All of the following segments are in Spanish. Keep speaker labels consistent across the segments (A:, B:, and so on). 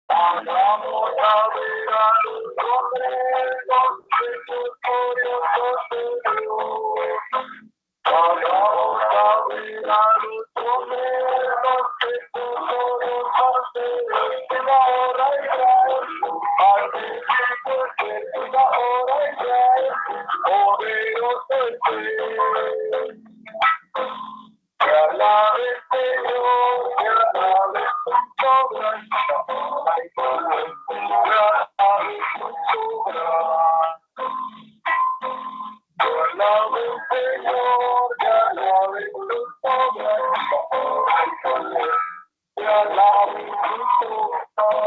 A: Vamos a ver a los hombres, los gloriosos de Dios. Vamos a ver a los hombres, los gloriosos de Dios. En la hora Israel, al principio es la hora Israel, poderoso es Él. Que alabe el Señor, que alabe su obra, que alabe su obra. Que alabe el Señor, que alabe su obra, que alabe su obra.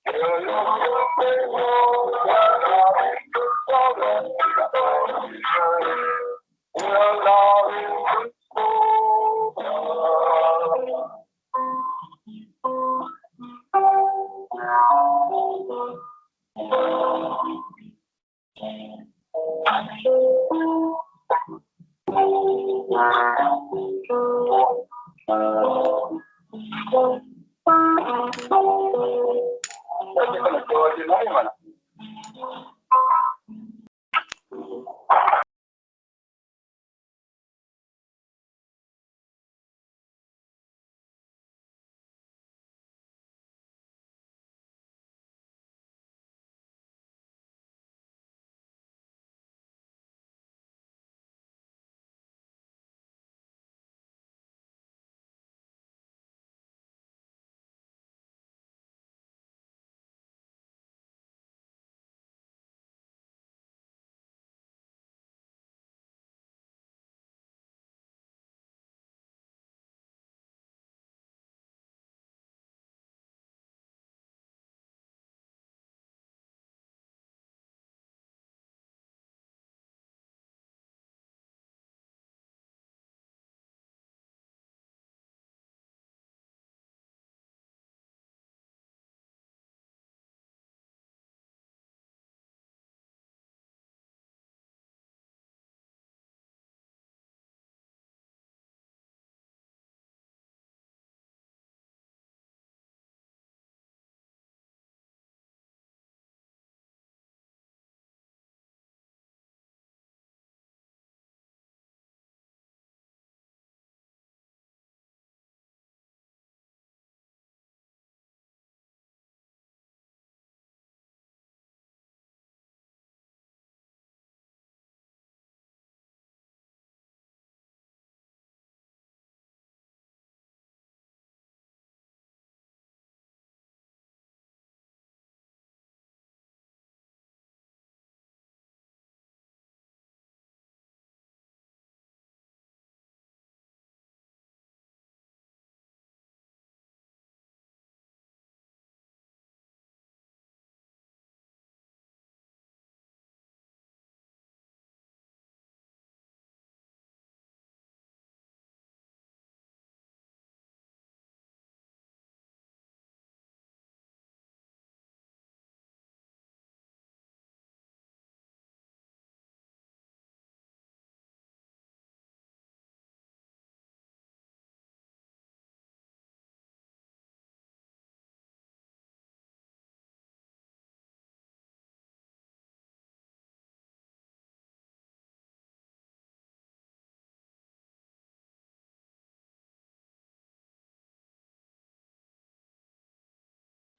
A: Que alabe el Señor, que alabe su obra, que alabe su obra.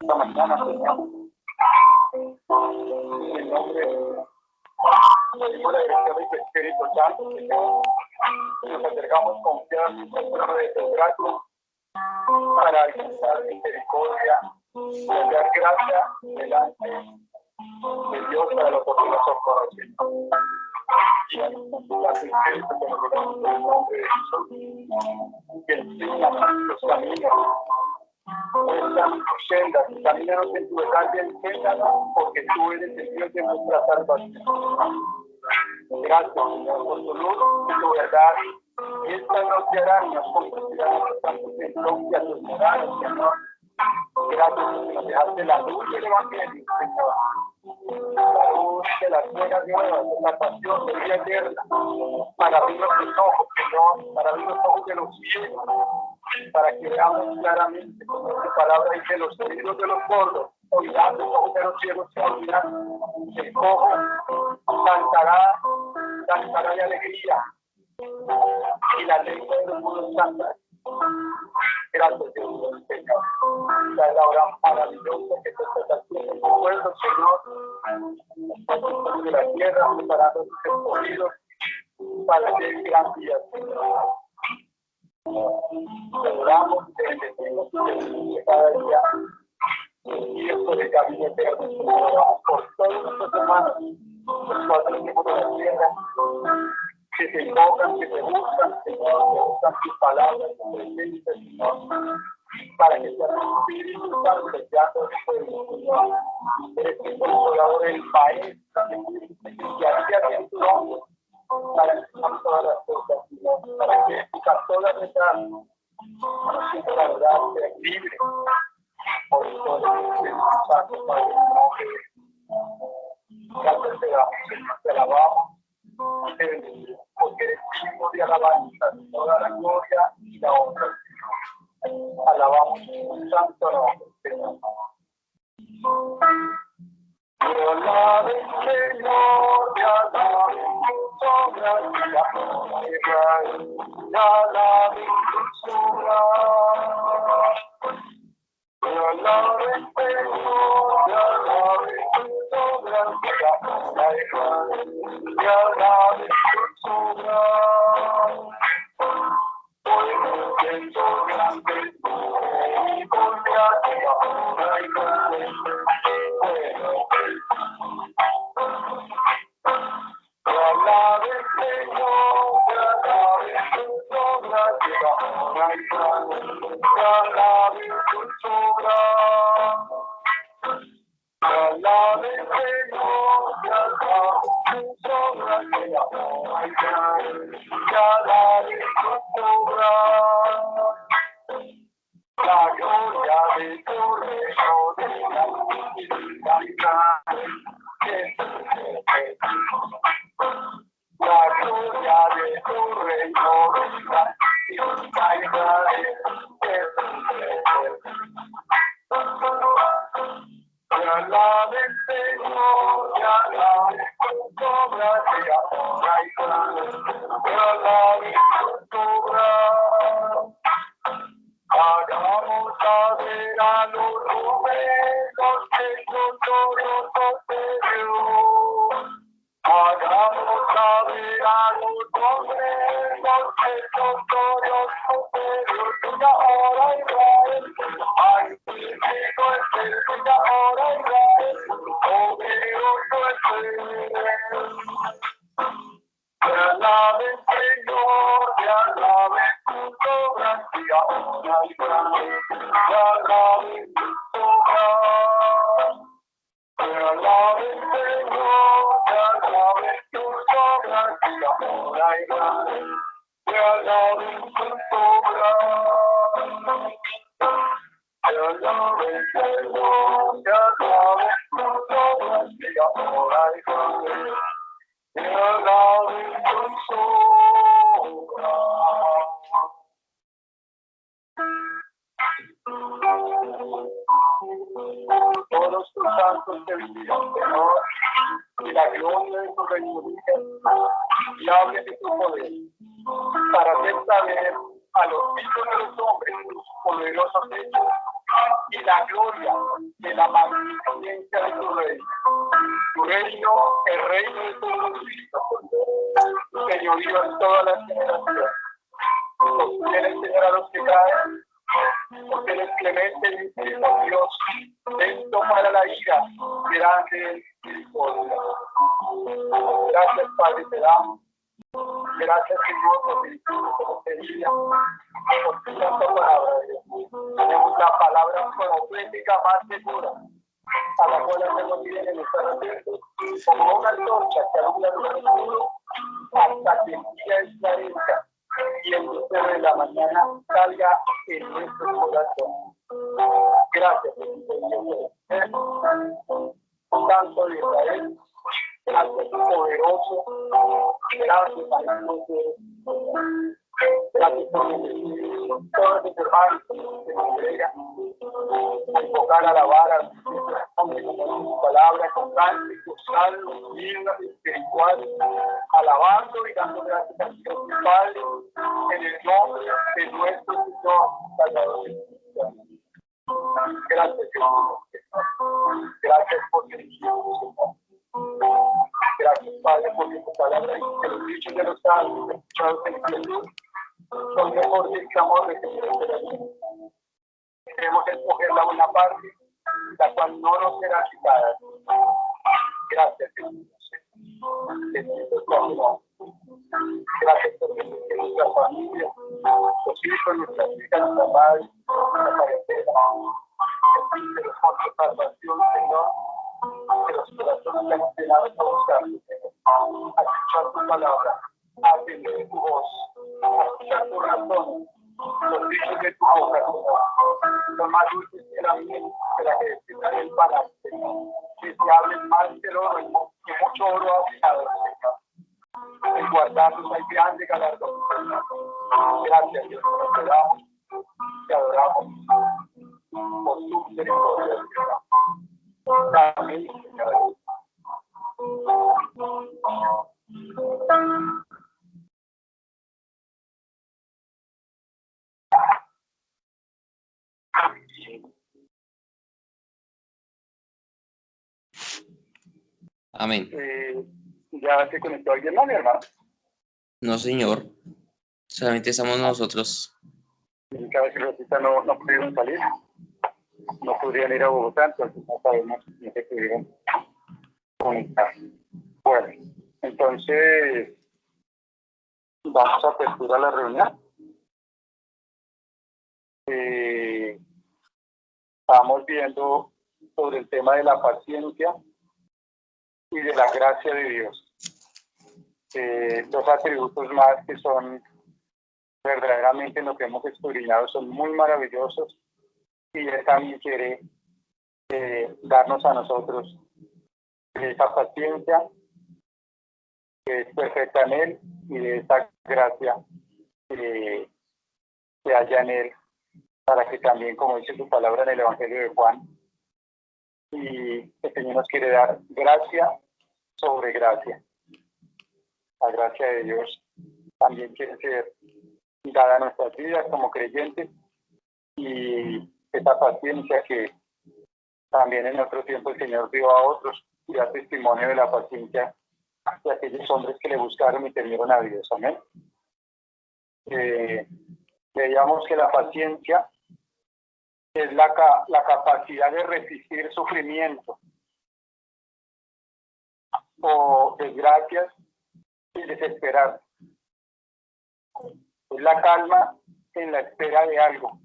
A: Esta mañana, Señor, en el nombre del Espíritu Santo, Señor, nos entregamos confiados en tu trono de tu gracia para alcanzar misericordia y dar gracia delante de Dios para los oportunos socorros, Señor. Y las Espíritu que nos rogamos en el nombre de Jesús, que enseña los caminos. Muestra tus sendas, camínanos en tu verdad y enséñanos, porque tú eres el Dios de nuestra salvación. Gracias, Señor, por tu luz y tu verdad. Y esta noche hará y nos conducirá a los santos templos y a tus moradas, Señor. Gracias porque nos dejaste la luz del Evangelio, Señor. La luz de las buenas nuevas, de la pasión, de vida eterna. Para abrir los ojos, Señor, para abrir los ojos de los ciegos, para que veamos claramente como tu palabra dice: los oídos de los sordos oirán, los ojos de los ciegos se abrirán, el cojo cantará de alegría, y la lengua de los mudos cantará. Gracias, Dios, Señor. Esta es la hora maravillosa que te estás haciendo en tu pueblo, Señor. Nosotros de la tierra, preparando tus escogidos para hacer gran día, Señor. Te adoramos, te bendecimos, te bendecimos cada día. Y esto de gabinete, oramos por todos nuestros hermanos, los cuatro equipos de la tierra, que te invocan, que te buscan, Señor, que buscan tus palabras, tu presencia, Señor, para que sea tu Espíritu Santo guiando el pueblo, Señor. Eres el consolador del país, y así en tu nombre, para que seamos todas las cosas, Señor, para que toda verdad, la verdad sea libre. Por todo el Santo Padre, gracias te damos, Señor, te alabamos y te bendecimos, porque eres digno de alabanza, toda la gloria y la honra, Señor. Alabamos tu santo nombre, Señor. Te alabe, Señor, te alabe, sobra la tierra, te alabe, sobra. Te alabe, Señor, te alabe, sobra la tierra, te alabe, sobra. Hoy me siento grande, y con mi alma y grande. Te alabe, Señor, te alabe, sobra la tierra, te alabe, sobra. Te alabe, Señor, te alabe, sobra la tierra, te alabe, sobra. La gloria de tu reino, de la divinidad, la gloria de tu reino, de la divinidad, te alabe, Señor, te alabe, sobra de amor, te alabe, sobra. Hagamos saber a los rumenos que son todos superiores. Hagamos saber a los rumenos que son todos superiores. Tuya ahora Israel, ay, digo es el tuya ahora Israel, poderoso es él. Te alabe, Señor, te alabe tu soberanía, te alabe tu soberanía. Te alabe, Señor, te alabe tu soberanía, te alabe tu soberanía. Te alabe, Señor, te alabe tu soberanía, te alabe tu soberanía. Todos tus santos te bendigan, Señor, y la gloria de tu reino y hable de tu poder, para hacer saber a los hijos de los hombres tus poderosos hechos y la gloria de la magnificencia de tu reino. Tu reino, el reino de todos los hijos, tu señorío en todas las generaciones. Sostienes, Señor, a los que caen, porque eres clemente y misericordioso, lento para la ira, grande en misericordia. Gracias, Padre, te damos. Gracias, Señor, por el como te diga, por tu santa palabra, Dios. Tenemos la palabra profética más segura, a la cual hacemos bien en estar atentos, como una antorcha que alumbra el oscuro hasta que el día esclarezca y el lucero de la mañana salga en nuestro corazón. Gracias, Señor, Santo de Israel, gracias, poderoso, gracias, Padre. Gracias por todos mis hermanos que se congregan a invocar, a alabar a hombre con su palabra, con cánticos, salmos, himnos espirituales, alabando y dando gracias a Dios Padre en el nombre de nuestro Señor Salvador Jesucristo. Gracias, Señor. Gracias por dirigirnos, Señor. Gracias, Padre, porque tu palabra dice que los dichos de los santos escuchados en Jesús son mejor que el clamor de Jesús. Queremos escoger la buena parte, la cual no nos será quitada. Gracias, Jesús. Bendito tu amor. Gracias por bendecir nuestra familia, nuestros hijos, nuestras hijas, nuestra madre, nuestra parentela. Bendícelos por tu salvación, Señor. Que los corazones sean llenados a buscar, Señor. A escuchar tu palabra, a atender tu voz, a escuchar tu razón. Los dichos de tu boca, Señor, son más dulces que la miel, que la que despierta el palacio, Señor. Que se hablen más que el oro y mucho oro afinado, Señor. En guardarnos hay grande galardón, Señor. Gracias, Dios, te adoramos por tu misericordia, Señor. Amén, Señor.
B: Amén.
A: ¿Ya se conectó alguien más, mi hermano?
B: No, señor. Solamente estamos nosotros.
A: Cada vez que Rosita no pudieron salir, no podrían ir a Bogotá, entonces no sabemos si se pudieron conectar. Bueno, entonces vamos a aperturar la reunión. Estamos viendo sobre el tema de la paciencia y de la gracia de Dios. Dos atributos más que son verdaderamente en lo que hemos escudriñado, son muy maravillosos, y Él también quiere darnos a nosotros esa paciencia que es perfecta en Él, y de esa gracia que haya en Él, para que también, como dice su palabra en el Evangelio de Juan, y el Señor nos quiere dar gracia sobre gracia. La gracia de Dios también quiere ser dada a nuestras vidas como creyentes, y esa paciencia que también en otro tiempo el Señor dio a otros, y da testimonio de la paciencia de aquellos hombres que le buscaron y temieron a Dios. Amén. Veíamos que la paciencia es la capacidad de resistir sufrimiento o desgracias y desesperar. Es la calma en la espera de algo.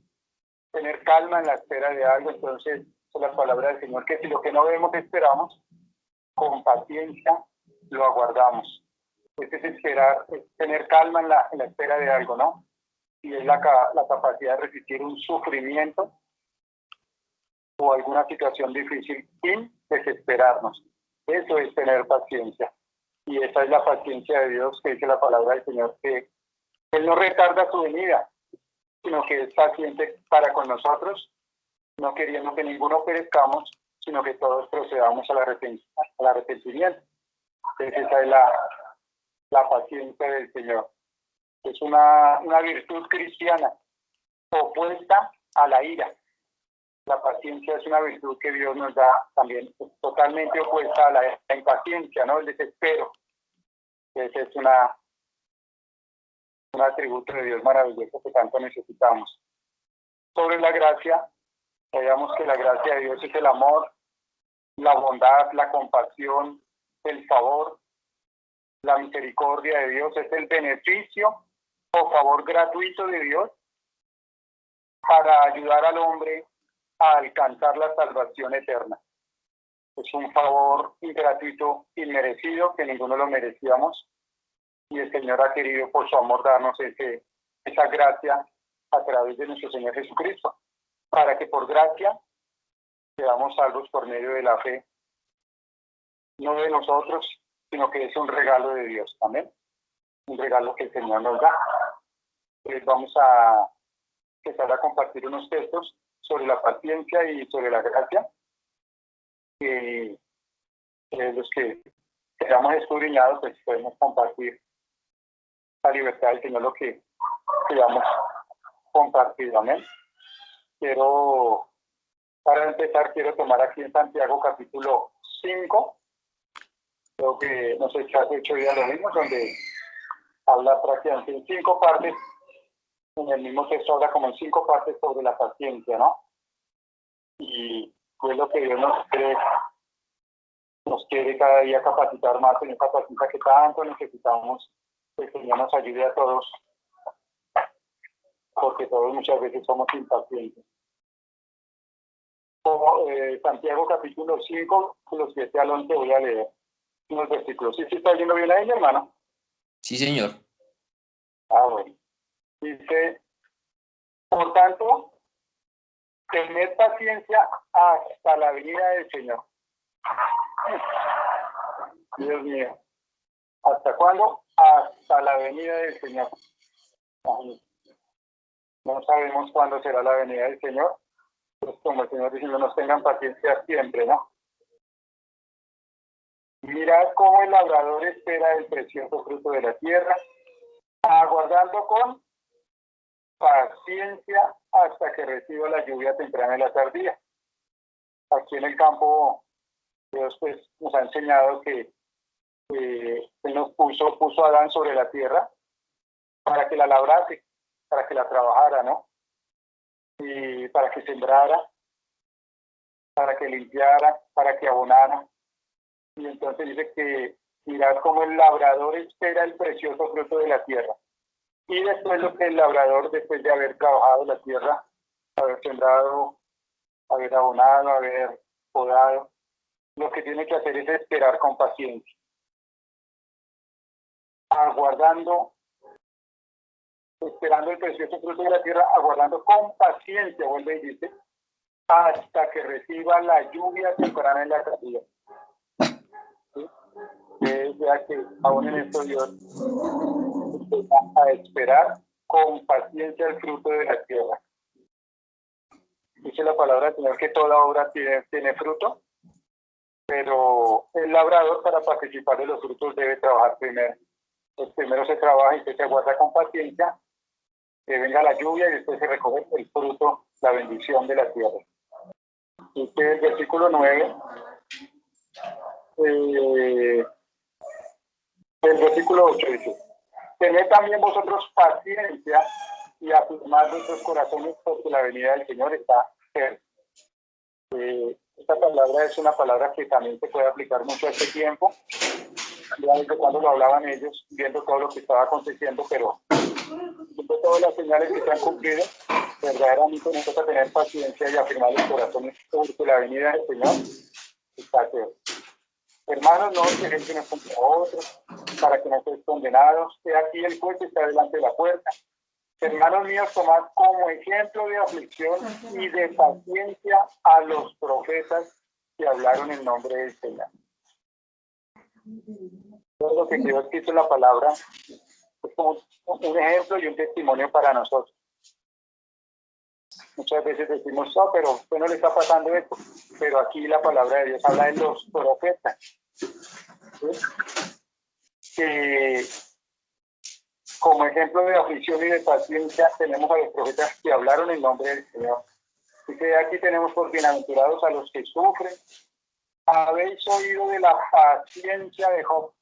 A: Tener calma en la espera de algo. Entonces, es la palabra del Señor, que si lo que no vemos esperamos, con paciencia lo aguardamos. Es esperar, es tener calma en la espera de algo, ¿no? Y es la capacidad de resistir un sufrimiento o alguna situación difícil sin desesperarnos. Eso es tener paciencia. Y esa es la paciencia de Dios, que dice la palabra del Señor, que Él no retarda su venida, sino que es paciente para con nosotros, no queriendo que ninguno perezcamos, sino que todos procedamos al arrepentimiento. Entonces esa es la paciencia del Señor. Es una virtud cristiana opuesta a la ira. La paciencia es una virtud que Dios nos da también, totalmente opuesta a la impaciencia, ¿no? El desespero. Ese es un atributo de Dios maravilloso que tanto necesitamos. Sobre la gracia, veamos que la gracia de Dios es el amor, la bondad, la compasión, el favor, la misericordia de Dios, es el beneficio o favor gratuito de Dios para ayudar al hombre a alcanzar la salvación eterna. Es un favor gratuito, inmerecido, que ninguno lo merecíamos, y el Señor ha querido por su amor darnos esa gracia a través de nuestro Señor Jesucristo, para que por gracia seamos salvos por medio de la fe, no de nosotros, sino que es un regalo de Dios. Amén. Un regalo que el Señor nos da. vamos a empezar a compartir unos textos sobre la paciencia y sobre la gracia, los que hayamos escudriñado, pues podemos compartir la libertad del Señor, lo que queramos compartir. Amén. Para empezar, quiero tomar aquí en Santiago capítulo 5, creo que no sé si hace 8 días lo vimos, donde habla prácticamente en 5 partes, en el mismo texto habla como en 5 partes sobre la paciencia, ¿no? Y es lo que Dios nos quiere cada día capacitar más en esa paciencia que tanto necesitamos, que el Señor nos ayude a todos, porque todos muchas veces somos impacientes. Santiago capítulo 5, los 7 al 11, voy a leer unos versículos. ¿Sí está yendo bien ahí, hermano?
B: Sí, señor.
A: Bueno. Dice, por tanto, tened paciencia hasta la venida del Señor. Dios mío. ¿Hasta cuándo? Hasta la venida del Señor. No sabemos cuándo será la venida del Señor. Pues como el Señor dice, no nos tengan paciencia siempre, ¿no? Mirad cómo el labrador espera el precioso fruto de la tierra, aguardando con paciencia hasta que reciba la lluvia temprana y la tardía. Aquí en el campo, Dios pues nos ha enseñado que Él nos puso a Adán sobre la tierra para que la labrase, para que la trabajara, ¿no? Y para que sembrara, para que limpiara, para que abonara. Y entonces dice que mirad cómo el labrador espera el precioso fruto de la tierra. Y después lo que el labrador, después de haber trabajado la tierra, haber sembrado, haber abonado, haber podado, lo que tiene que hacer es esperar con paciencia, esperando el precioso fruto de la tierra, aguardando con paciencia, vuelve y dice, hasta que reciba la lluvia temprana en la tardía. ¿Sí? Ya que aún en esto Dios a esperar con paciencia el fruto de la tierra. Dice la palabra del Señor que toda obra tiene fruto, pero el labrador para participar de los frutos debe trabajar primero. Pues primero se trabaja y se aguarda con paciencia que venga la lluvia y después se recoge el fruto, la bendición de la tierra. Dice el versículo 9, el versículo 8 dice, tened también vosotros paciencia y afirmad vuestros corazones porque la venida del Señor está cerca. Esta palabra es una palabra que también se puede aplicar mucho a este tiempo, ya desde cuando lo hablaban ellos, viendo todo lo que estaba aconteciendo, pero viendo todas las señales que se han cumplido, verdaderamente nos toca tener paciencia y afirmar los corazones porque la venida del Señor está cerca. Hermanos, no os dejéis unos contra otros, para que no seáis condenados. He aquí el juez está delante de la puerta. Hermanos míos, tomad como ejemplo de aflicción y de paciencia a los profetas que hablaron en nombre del Señor. Todo lo que Dios quiso la palabra es como un ejemplo y un testimonio para nosotros. Muchas veces decimos, no, pero ¿qué no le está pasando esto? Pero aquí la palabra de Dios habla de los profetas. ¿Sí? Que como ejemplo de aflicción y de paciencia tenemos a los profetas que hablaron en nombre del Señor. Y que aquí tenemos por bienaventurados a los que sufren. Habéis oído de la paciencia de Job.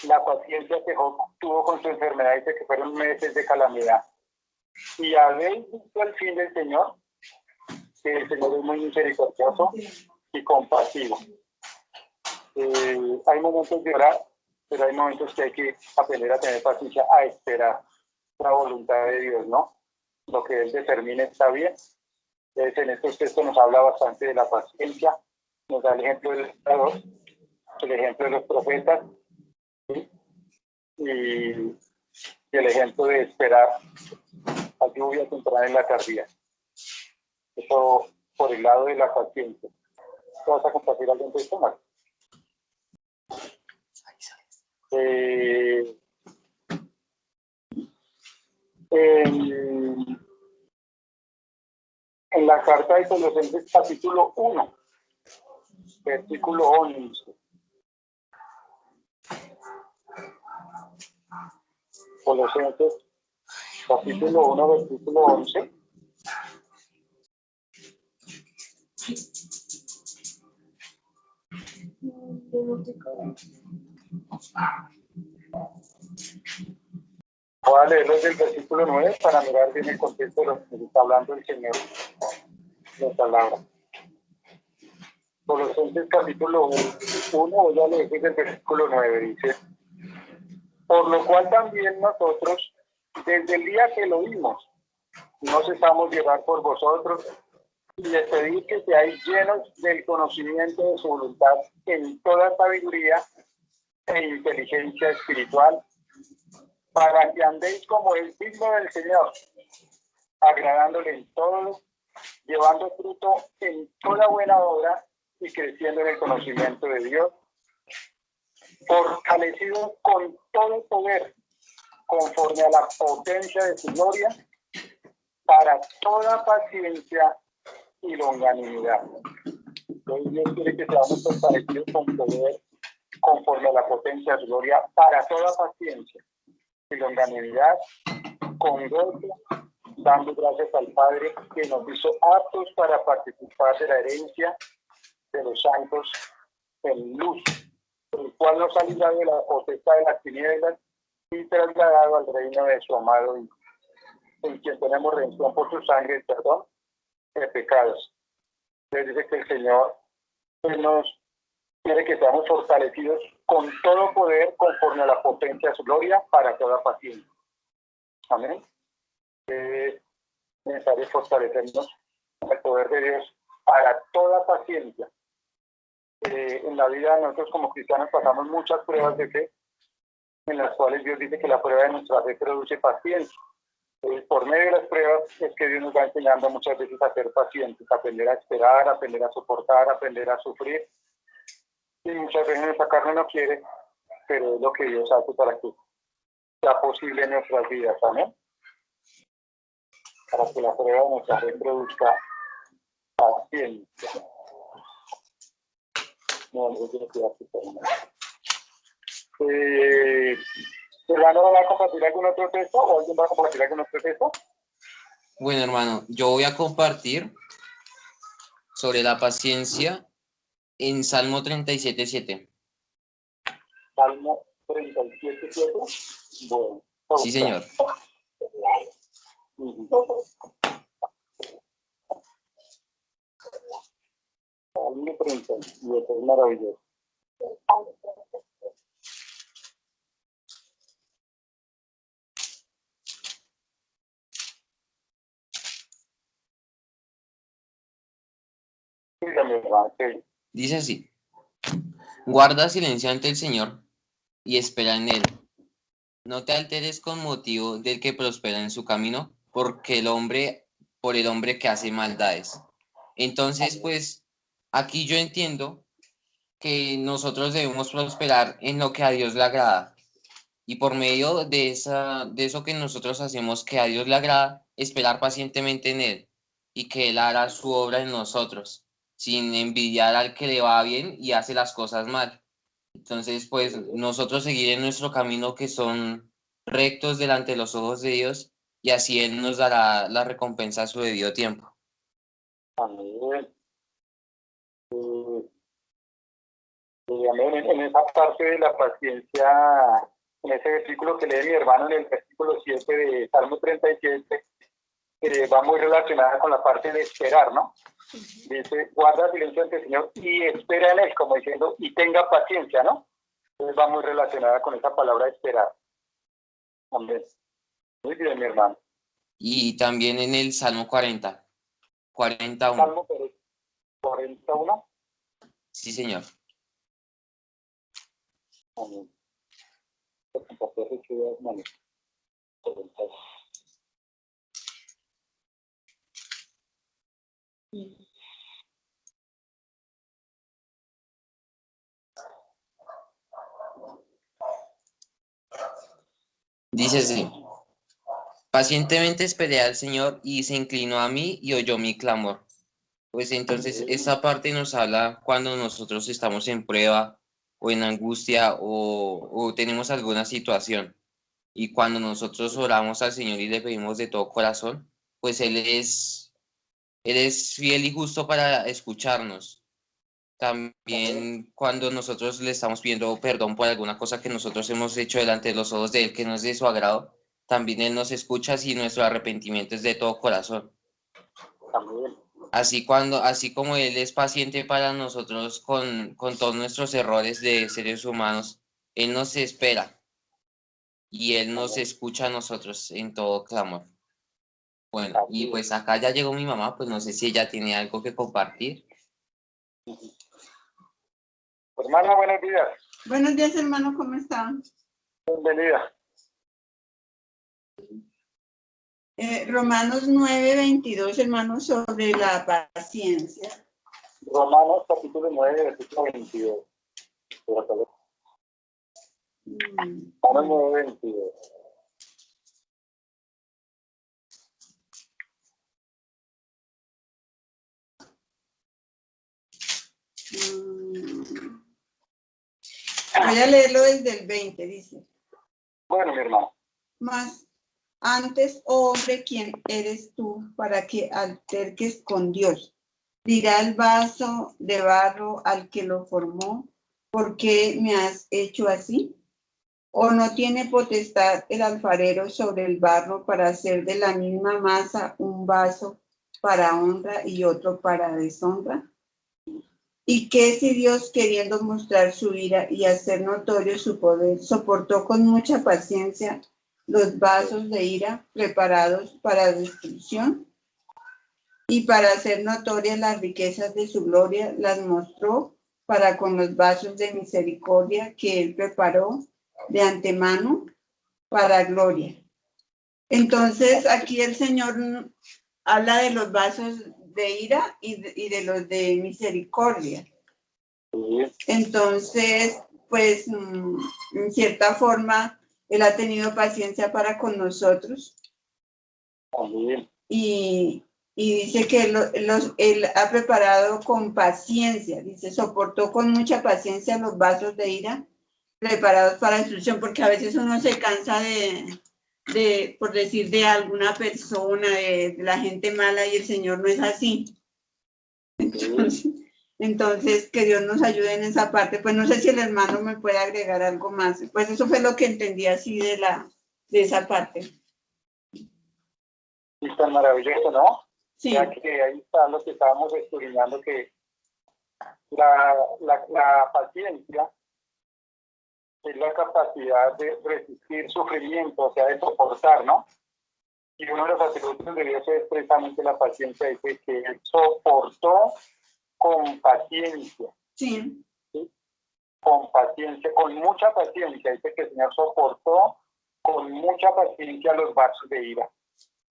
A: La paciencia que Job tuvo con su enfermedad, dice que fueron meses de calamidad. Y habéis visto el fin del Señor, que el Señor es muy misericordioso y compasivo. Hay momentos de orar, pero hay momentos que hay que aprender a tener paciencia, a esperar la voluntad de Dios, ¿no? Lo que Él determine está bien. Entonces, en estos textos nos habla bastante de la paciencia, nos da el ejemplo del Estado, el ejemplo de los profetas, ¿sí? Y el ejemplo de esperar la lluvia temprana en la tardía. Eso por el lado de la paciencia. ¿Vas a compartir algo de esto, Marco? En, en la carta de Colosenses capítulo 1, versículo 11. Colosenses capítulo 1, versículo 11. Voy a leerlo desde el versículo 9 para mirar bien el contexto de lo que está hablando el Señor de la palabra. Colosenses capítulo 1, voy a leer desde el versículo 9, dice: por lo cual también nosotros, desde el día que lo oímos, no cesamos llevar por vosotros y les pedí que seáis llenos del conocimiento de su voluntad en toda sabiduría e inteligencia espiritual, para que andéis como es digno del Señor, agradándole en todo, llevando fruto en toda buena obra y creciendo en el conocimiento de Dios, fortalecidos con todo poder, conforme a la potencia de su gloria, para toda paciencia y longanimidad. Entonces Dios quiere que seamos fortalecidos con poder, conforme a la potencia de su gloria, para toda paciencia y longanimidad, con gozo, dando gracias al Padre que nos hizo aptos para participar de la herencia de los santos en luz, el cual nos ha librado de la potestad de las tinieblas y trasladado al reino de su amado Hijo, en quien tenemos redención por su sangre y perdón de pecados. Les dice que el Señor nos quiere que seamos fortalecidos con todo poder conforme a la potencia de su gloria para toda paciencia. Amén. Es necesario fortalecernos con el poder de Dios para toda paciencia. En la vida nosotros como cristianos pasamos muchas pruebas de fe, en las cuales Dios dice que la prueba de nuestra fe produce paciencia. Por medio de las pruebas es que Dios nos va enseñando muchas veces a ser pacientes, a aprender a esperar, a aprender a soportar, a aprender a sufrir. Y muchas veces nuestra carne no quiere, pero es lo que Dios hace para que sea posible en nuestras vidas. Amén. Para que la prueba de nuestra fe produzca paciencia. No, no tiene que darse ¿hermano va a compartir algún otro texto o alguien va a compartir algún otro texto?
B: Bueno, hermano, yo voy a compartir sobre la paciencia en Salmo 37:7.
A: Salmo 37:7. Bueno.
B: Sí, señor.
A: Salmo 37, es maravilloso.
B: Dice así: guarda silencio ante el Señor y espera en él. No te alteres con motivo del que prospera en su camino, por el hombre que hace maldades. Entonces, pues, aquí yo entiendo que nosotros debemos prosperar en lo que a Dios le agrada. Y por medio de eso que nosotros hacemos que a Dios le agrada, esperar pacientemente en Él y que Él hará su obra en nosotros, sin envidiar al que le va bien y hace las cosas mal. Entonces, pues nosotros seguir en nuestro camino que son rectos delante de los ojos de Dios y así Él nos dará la recompensa a su debido tiempo.
A: Amén. Amén. En esa parte de la paciencia, en ese versículo que lee mi hermano, en el versículo 7 de Salmo 37, va muy relacionada con la parte de esperar, ¿no? Dice, guarda silencio ante el Señor y espera en Él, como diciendo, y tenga paciencia, ¿no? Entonces va muy relacionada con esa palabra esperar. Amén. Muy bien, mi hermano.
B: Y también en el Salmo 41.
A: Salmo 41.
B: Sí, señor.
A: Amén.
B: Dice así: Pacientemente esperé al Señor y se inclinó a mí y oyó mi clamor. Pues entonces esta parte nos habla cuando nosotros estamos en prueba o en angustia o tenemos alguna situación. Y cuando nosotros oramos al Señor y le pedimos de todo corazón, pues Él es fiel y justo para escucharnos. También cuando nosotros le estamos pidiendo perdón por alguna cosa que nosotros hemos hecho delante de los ojos de Él que no es de su agrado, también Él nos escucha si nuestro arrepentimiento es de todo corazón.
A: También.
B: Así como Él es paciente para nosotros con todos nuestros errores de seres humanos, Él nos espera y Él nos escucha a nosotros en todo clamor. Bueno, y pues acá ya llegó mi mamá, pues no sé si ella tiene algo que compartir.
A: Hermana, buenos días.
C: Buenos días, hermano, ¿cómo está?
A: Bienvenida.
C: Romanos 9:22, hermano, sobre la paciencia.
A: Romanos capítulo 9, versículo 22. Romanos 9, 22.
C: Voy a leerlo desde el 20, dice.
A: Bueno, mi hermano.
C: Mas antes, oh hombre, ¿quién eres tú para que alterques con Dios? Dirá el vaso de barro al que lo formó, ¿por qué me has hecho así? ¿O no tiene potestad el alfarero sobre el barro para hacer de la misma masa un vaso para honra y otro para deshonra? ¿Y qué si Dios, queriendo mostrar su ira y hacer notorio su poder, soportó con mucha paciencia los vasos de ira preparados para destrucción? Y para hacer notorias las riquezas de su gloria, las mostró para con los vasos de misericordia que él preparó de antemano para gloria. Entonces, aquí el Señor habla de los vasos de ira y de los de misericordia. Entonces, pues, en cierta forma, Él ha tenido paciencia para con nosotros. Y dice que Él ha preparado con paciencia, dice, soportó con mucha paciencia los vasos de ira preparados para destrucción, porque a veces uno se cansa por decir, de alguna persona, de la gente mala, y el Señor no es así. Entonces, que Dios nos ayude en esa parte. Pues no sé si el hermano me puede agregar algo más. Pues eso fue lo que entendí así de esa parte.
A: Es tan maravilloso, ¿no?
C: Sí.
A: Ya que ahí está lo que estábamos estudiando, que la paciencia es la capacidad de resistir sufrimiento, o sea, de soportar, ¿no? Y uno de los atributos de Dios es precisamente la paciencia, dice que Él soportó con paciencia.
C: Sí.
A: ¿Sí? Con paciencia, con mucha paciencia. Dice que el Señor soportó con mucha paciencia los vasos de ira.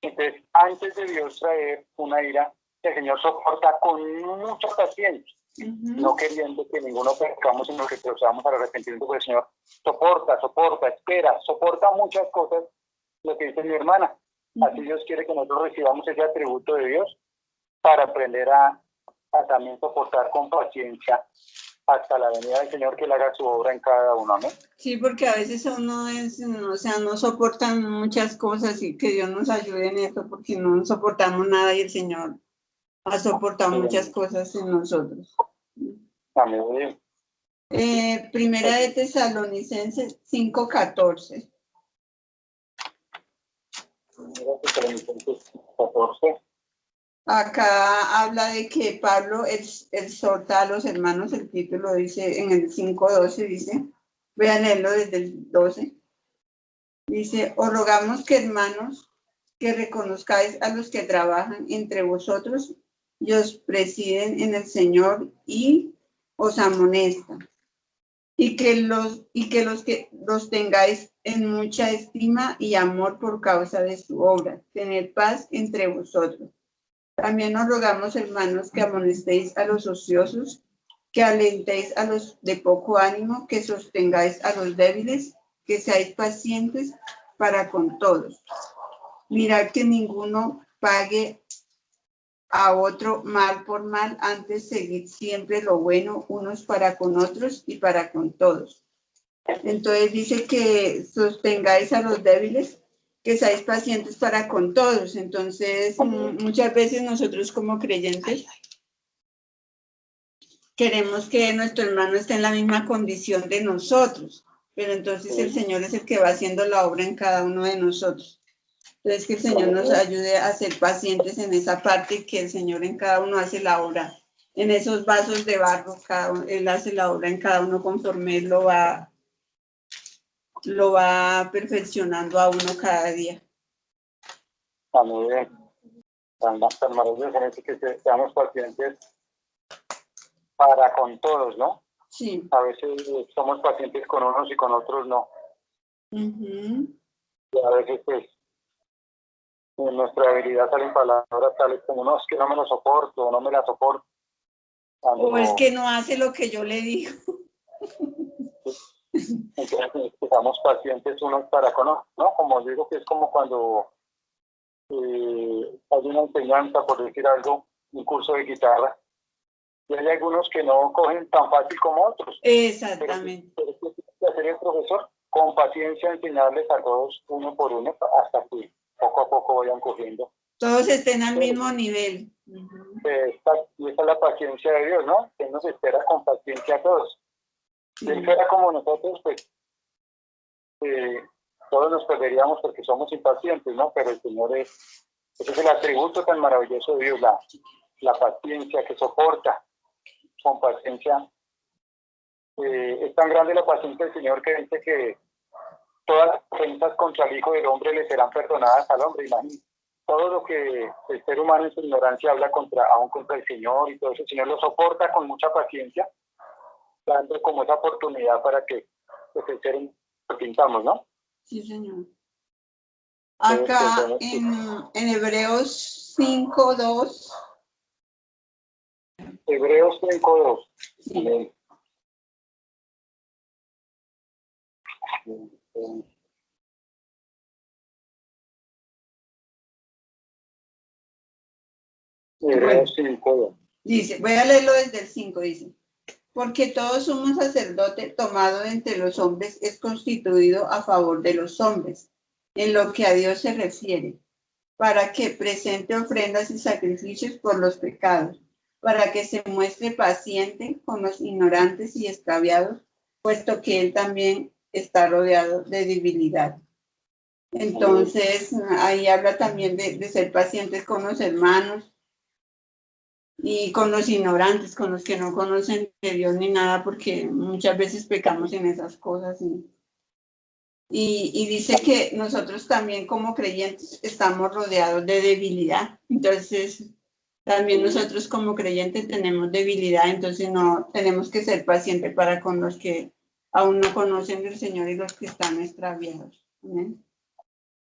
A: Entonces, antes de Dios traer una ira, el Señor soporta con mucha paciencia. No queriendo que ninguno pecamos, sino que procedamos al arrepentimiento, porque el Señor soporta, espera, soporta muchas cosas, lo que dice mi hermana. Así Dios quiere que nosotros recibamos ese atributo de Dios para aprender a también soportar con paciencia hasta la venida del Señor, que Él haga su obra en cada uno, ¿no?
C: Sí, porque a veces uno no soportan muchas cosas, y que Dios nos ayude en eso, porque no soportamos nada y el Señor ha soportado muchas cosas en nosotros.
A: Amén.
C: Primera de Tesalonicenses 5:14.
A: Primera de Tesalonicenses 14.
C: Acá habla de que Pablo exhorta a los hermanos, el título dice en el 5:12, dice, voy a leerlo desde el 12. Dice, os rogamos que, hermanos, que reconozcáis a los que trabajan entre vosotros y os presiden en el Señor y os amonestan, y que los tengáis en mucha estima y amor por causa de su obra. Tened paz entre vosotros. También os rogamos, hermanos, que amonestéis a los ociosos, que alentéis a los de poco ánimo, que sostengáis a los débiles, que seáis pacientes para con todos. Mirad que ninguno pague a otro mal por mal, antes seguid siempre lo bueno unos para con otros y para con todos. Entonces dice que sostengáis a los débiles, que seáis pacientes para con todos. Entonces, muchas veces nosotros como creyentes queremos que nuestro hermano esté en la misma condición de nosotros, pero entonces el Señor es el que va haciendo la obra en cada uno de nosotros. Entonces, que el Señor nos ayude a ser pacientes en esa parte y que el Señor en cada uno hace la obra. En esos vasos de barro, Él hace la obra en cada uno conforme Él lo va perfeccionando a uno cada día.
A: Amén. Tan maravilloso en eso que seamos pacientes para con todos, ¿no?
C: Sí.
A: A veces somos pacientes con unos y con otros no. Y a veces, pues, en nuestra debilidad salen palabras tales como, no, es que no me lo soporto, no me la soporto.
C: O es que no hace lo que yo le digo.
A: Entonces, estamos pacientes unos para con otros, ¿no? Como digo, que es como cuando hay una enseñanza, por decir algo, un curso de guitarra, y hay algunos que no cogen tan fácil como otros.
C: Exactamente.
A: Pero ¿qué tiene que hacer el profesor? Con paciencia enseñarles a todos uno por uno hasta que poco a poco vayan cogiendo.
C: Todos estén al mismo nivel.
A: Y esa es la paciencia de Dios, ¿no? Él nos espera con paciencia a todos. Si Él fuera como nosotros, pues todos nos perderíamos porque somos impacientes, ¿no? Pero el Señor ese es el atributo tan maravilloso de Dios, la paciencia que soporta con paciencia. Es tan grande la paciencia del Señor que dice que todas las ofensas contra el Hijo del Hombre le serán perdonadas al hombre. Imagínate, todo lo que el ser humano en su ignorancia habla aún contra el Señor y todo eso, el Señor lo soporta con mucha paciencia, dando como esa oportunidad para que pues, el ser lo pintamos, ¿no?
C: Sí, Señor. Acá en Hebreos 5:2.
A: Hebreos 5:2.
C: Sí.
A: Hebreos 5:2.
C: Dice, voy a leerlo desde el 5, dice. Porque todo sumo sacerdote tomado de entre los hombres es constituido a favor de los hombres, en lo que a Dios se refiere, para que presente ofrendas y sacrificios por los pecados, para que se muestre paciente con los ignorantes y extraviados, puesto que él también está rodeado de debilidad. Entonces, ahí habla también de ser pacientes con los hermanos y con los ignorantes, con los que no conocen de Dios ni nada, porque muchas veces pecamos en esas cosas. Y dice que nosotros también como creyentes estamos rodeados de debilidad. Entonces, también nosotros como creyentes tenemos debilidad, entonces no tenemos que ser pacientes para con los que aún no conocen del Señor y los que están extraviados. ¿Amén?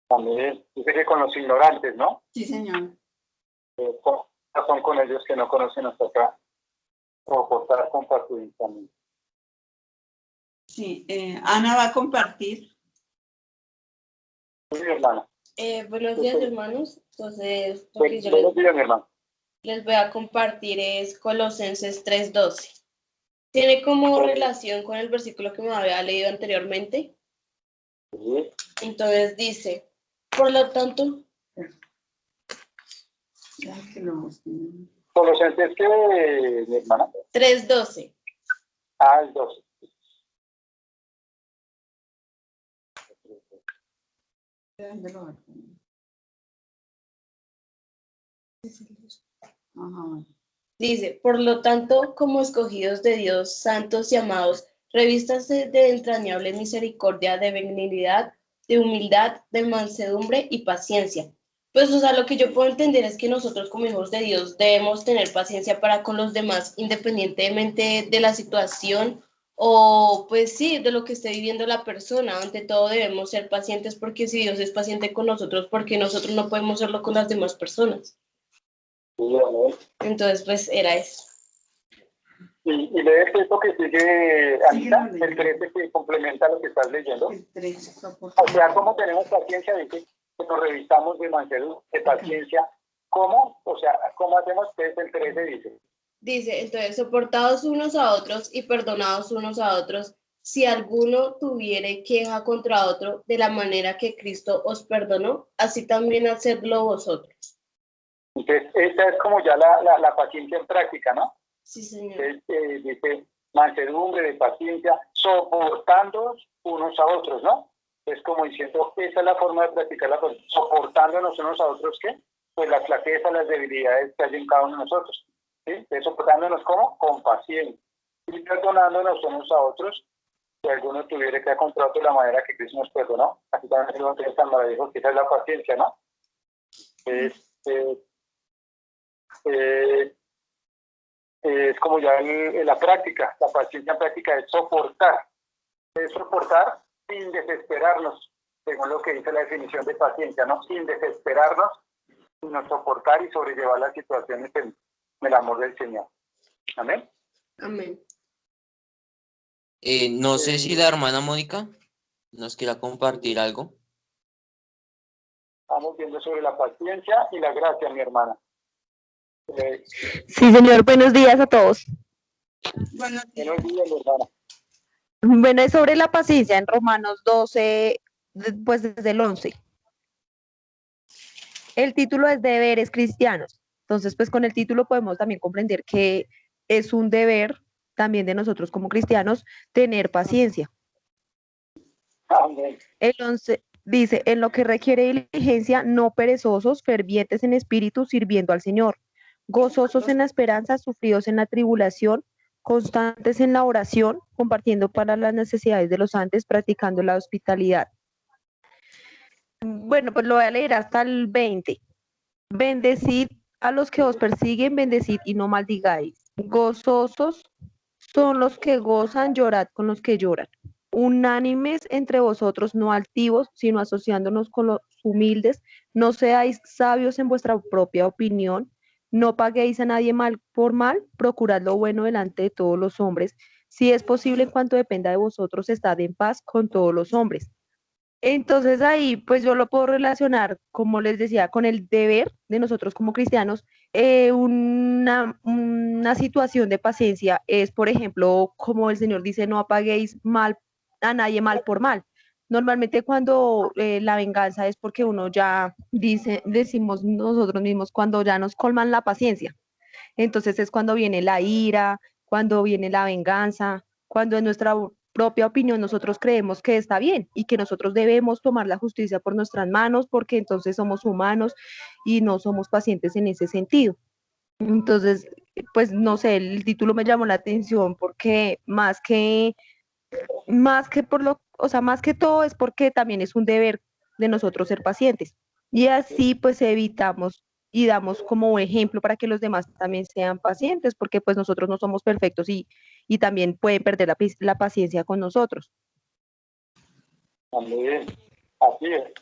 A: También dice que con los ignorantes, ¿no?
C: Sí, Señor.
A: Son con ellos que no conocen hasta acá, soportar con paciencia también.
C: Sí, Ana va a compartir.
A: Sí, hermana.
D: Buenos días, hermanos. Entonces, lo que yo
A: Buenos días, mi hermano.
D: les voy a compartir es Colosenses 3:12. Tiene como relación con el versículo que me había leído anteriormente.
A: Sí.
D: Entonces dice, por lo tanto,
A: Colosenses, ¿qué, mi hermana?
D: 3:12.
A: El 12.
D: Dice, por lo tanto, como escogidos de Dios, santos y amados, revístanse de entrañable misericordia, de benignidad, de humildad, de mansedumbre y paciencia. Pues, o sea, lo que yo puedo entender es que nosotros como hijos de Dios debemos tener paciencia para con los demás, independientemente de la situación o, pues sí, de lo que esté viviendo la persona. Ante todo debemos ser pacientes porque si Dios es paciente con nosotros, ¿por qué nosotros no podemos serlo con las demás personas?
A: Sí, amén.
D: Entonces, pues era eso.
A: Y lee el texto que sigue, Anita, el 13 que complementa lo que estás leyendo.
C: El 13,
A: O sea, como tenemos paciencia, dice, que nos revistamos de mansedumbre, de paciencia. ¿Cómo? O sea, ¿cómo hacemos? Pues el 13 dice.
D: Dice, entonces, soportados unos a otros y perdonados unos a otros, si alguno tuviere queja contra otro, de la manera que Cristo os perdonó, así también hacedlo vosotros.
A: Entonces, esta es como ya la paciencia en práctica, ¿no?
D: Sí, señor.
A: Entonces, dice mansedumbre, de paciencia, soportando unos a otros, ¿no? Es como diciendo, esa es la forma de practicar la paciencia, soportándonos unos a otros, ¿qué? Pues las flaquezas, las debilidades que hay en cada uno de nosotros, ¿sí? Entonces, soportándonos como con paciencia y perdonándonos unos a otros, si alguno tuviera que contra otro de la manera que Cristo nos perdonó. Así también lo que tan maravilloso, que esa es la paciencia, ¿no? Es como ya en la práctica, la paciencia en práctica es soportar sin desesperarnos, según lo que dice la definición de paciencia, ¿no? Sin desesperarnos, sino soportar y sobrellevar las situaciones en el amor del Señor. Amén.
D: Amén.
B: No sé si la hermana Mónica nos quiera compartir algo.
A: Estamos viendo sobre la paciencia y la gracia, mi hermana.
E: Sí, señor, buenos días a todos.
C: Buenos días.
A: Buenos días, mi hermana.
E: Bueno, es sobre la paciencia en Romanos 12, pues desde el 11. El título es Deberes Cristianos. Entonces, pues con el título podemos también comprender que es un deber también de nosotros como cristianos tener paciencia.
A: Amén.
E: El 11 dice, en lo que requiere diligencia, no perezosos, fervientes en espíritu, sirviendo al Señor, gozosos en la esperanza, sufridos en la tribulación, constantes en la oración, compartiendo para las necesidades de los santos, practicando la hospitalidad. Bueno, pues lo voy a leer hasta el 20. Bendecid a los que os persiguen, bendecid y no maldigáis. Gozosos son los que gozan, llorad con los que lloran. Unánimes entre vosotros, no altivos, sino asociándonos con los humildes. No seáis sabios en vuestra propia opinión. No paguéis a nadie mal por mal. Procurad lo bueno delante de todos los hombres. Si es posible, en cuanto dependa de vosotros, estad en paz con todos los hombres. Entonces ahí, pues yo lo puedo relacionar, como les decía, con el deber de nosotros como cristianos. Una situación de paciencia es, por ejemplo, como el Señor dice, no apaguéis mal a nadie mal por mal. Normalmente cuando la venganza es porque uno ya decimos nosotros mismos, cuando ya nos colman la paciencia. Entonces es cuando viene la ira, cuando viene la venganza, cuando en nuestra propia opinión nosotros creemos que está bien y que nosotros debemos tomar la justicia por nuestras manos porque entonces somos humanos y no somos pacientes en ese sentido. Entonces, pues no sé, el título me llamó la atención porque más que por lo, o sea, más que todo es porque también es un deber de nosotros ser pacientes. Y así pues evitamos y damos como ejemplo para que los demás también sean pacientes, porque pues nosotros no somos perfectos y también pueden perder la paciencia con nosotros.
A: Amén. Así es.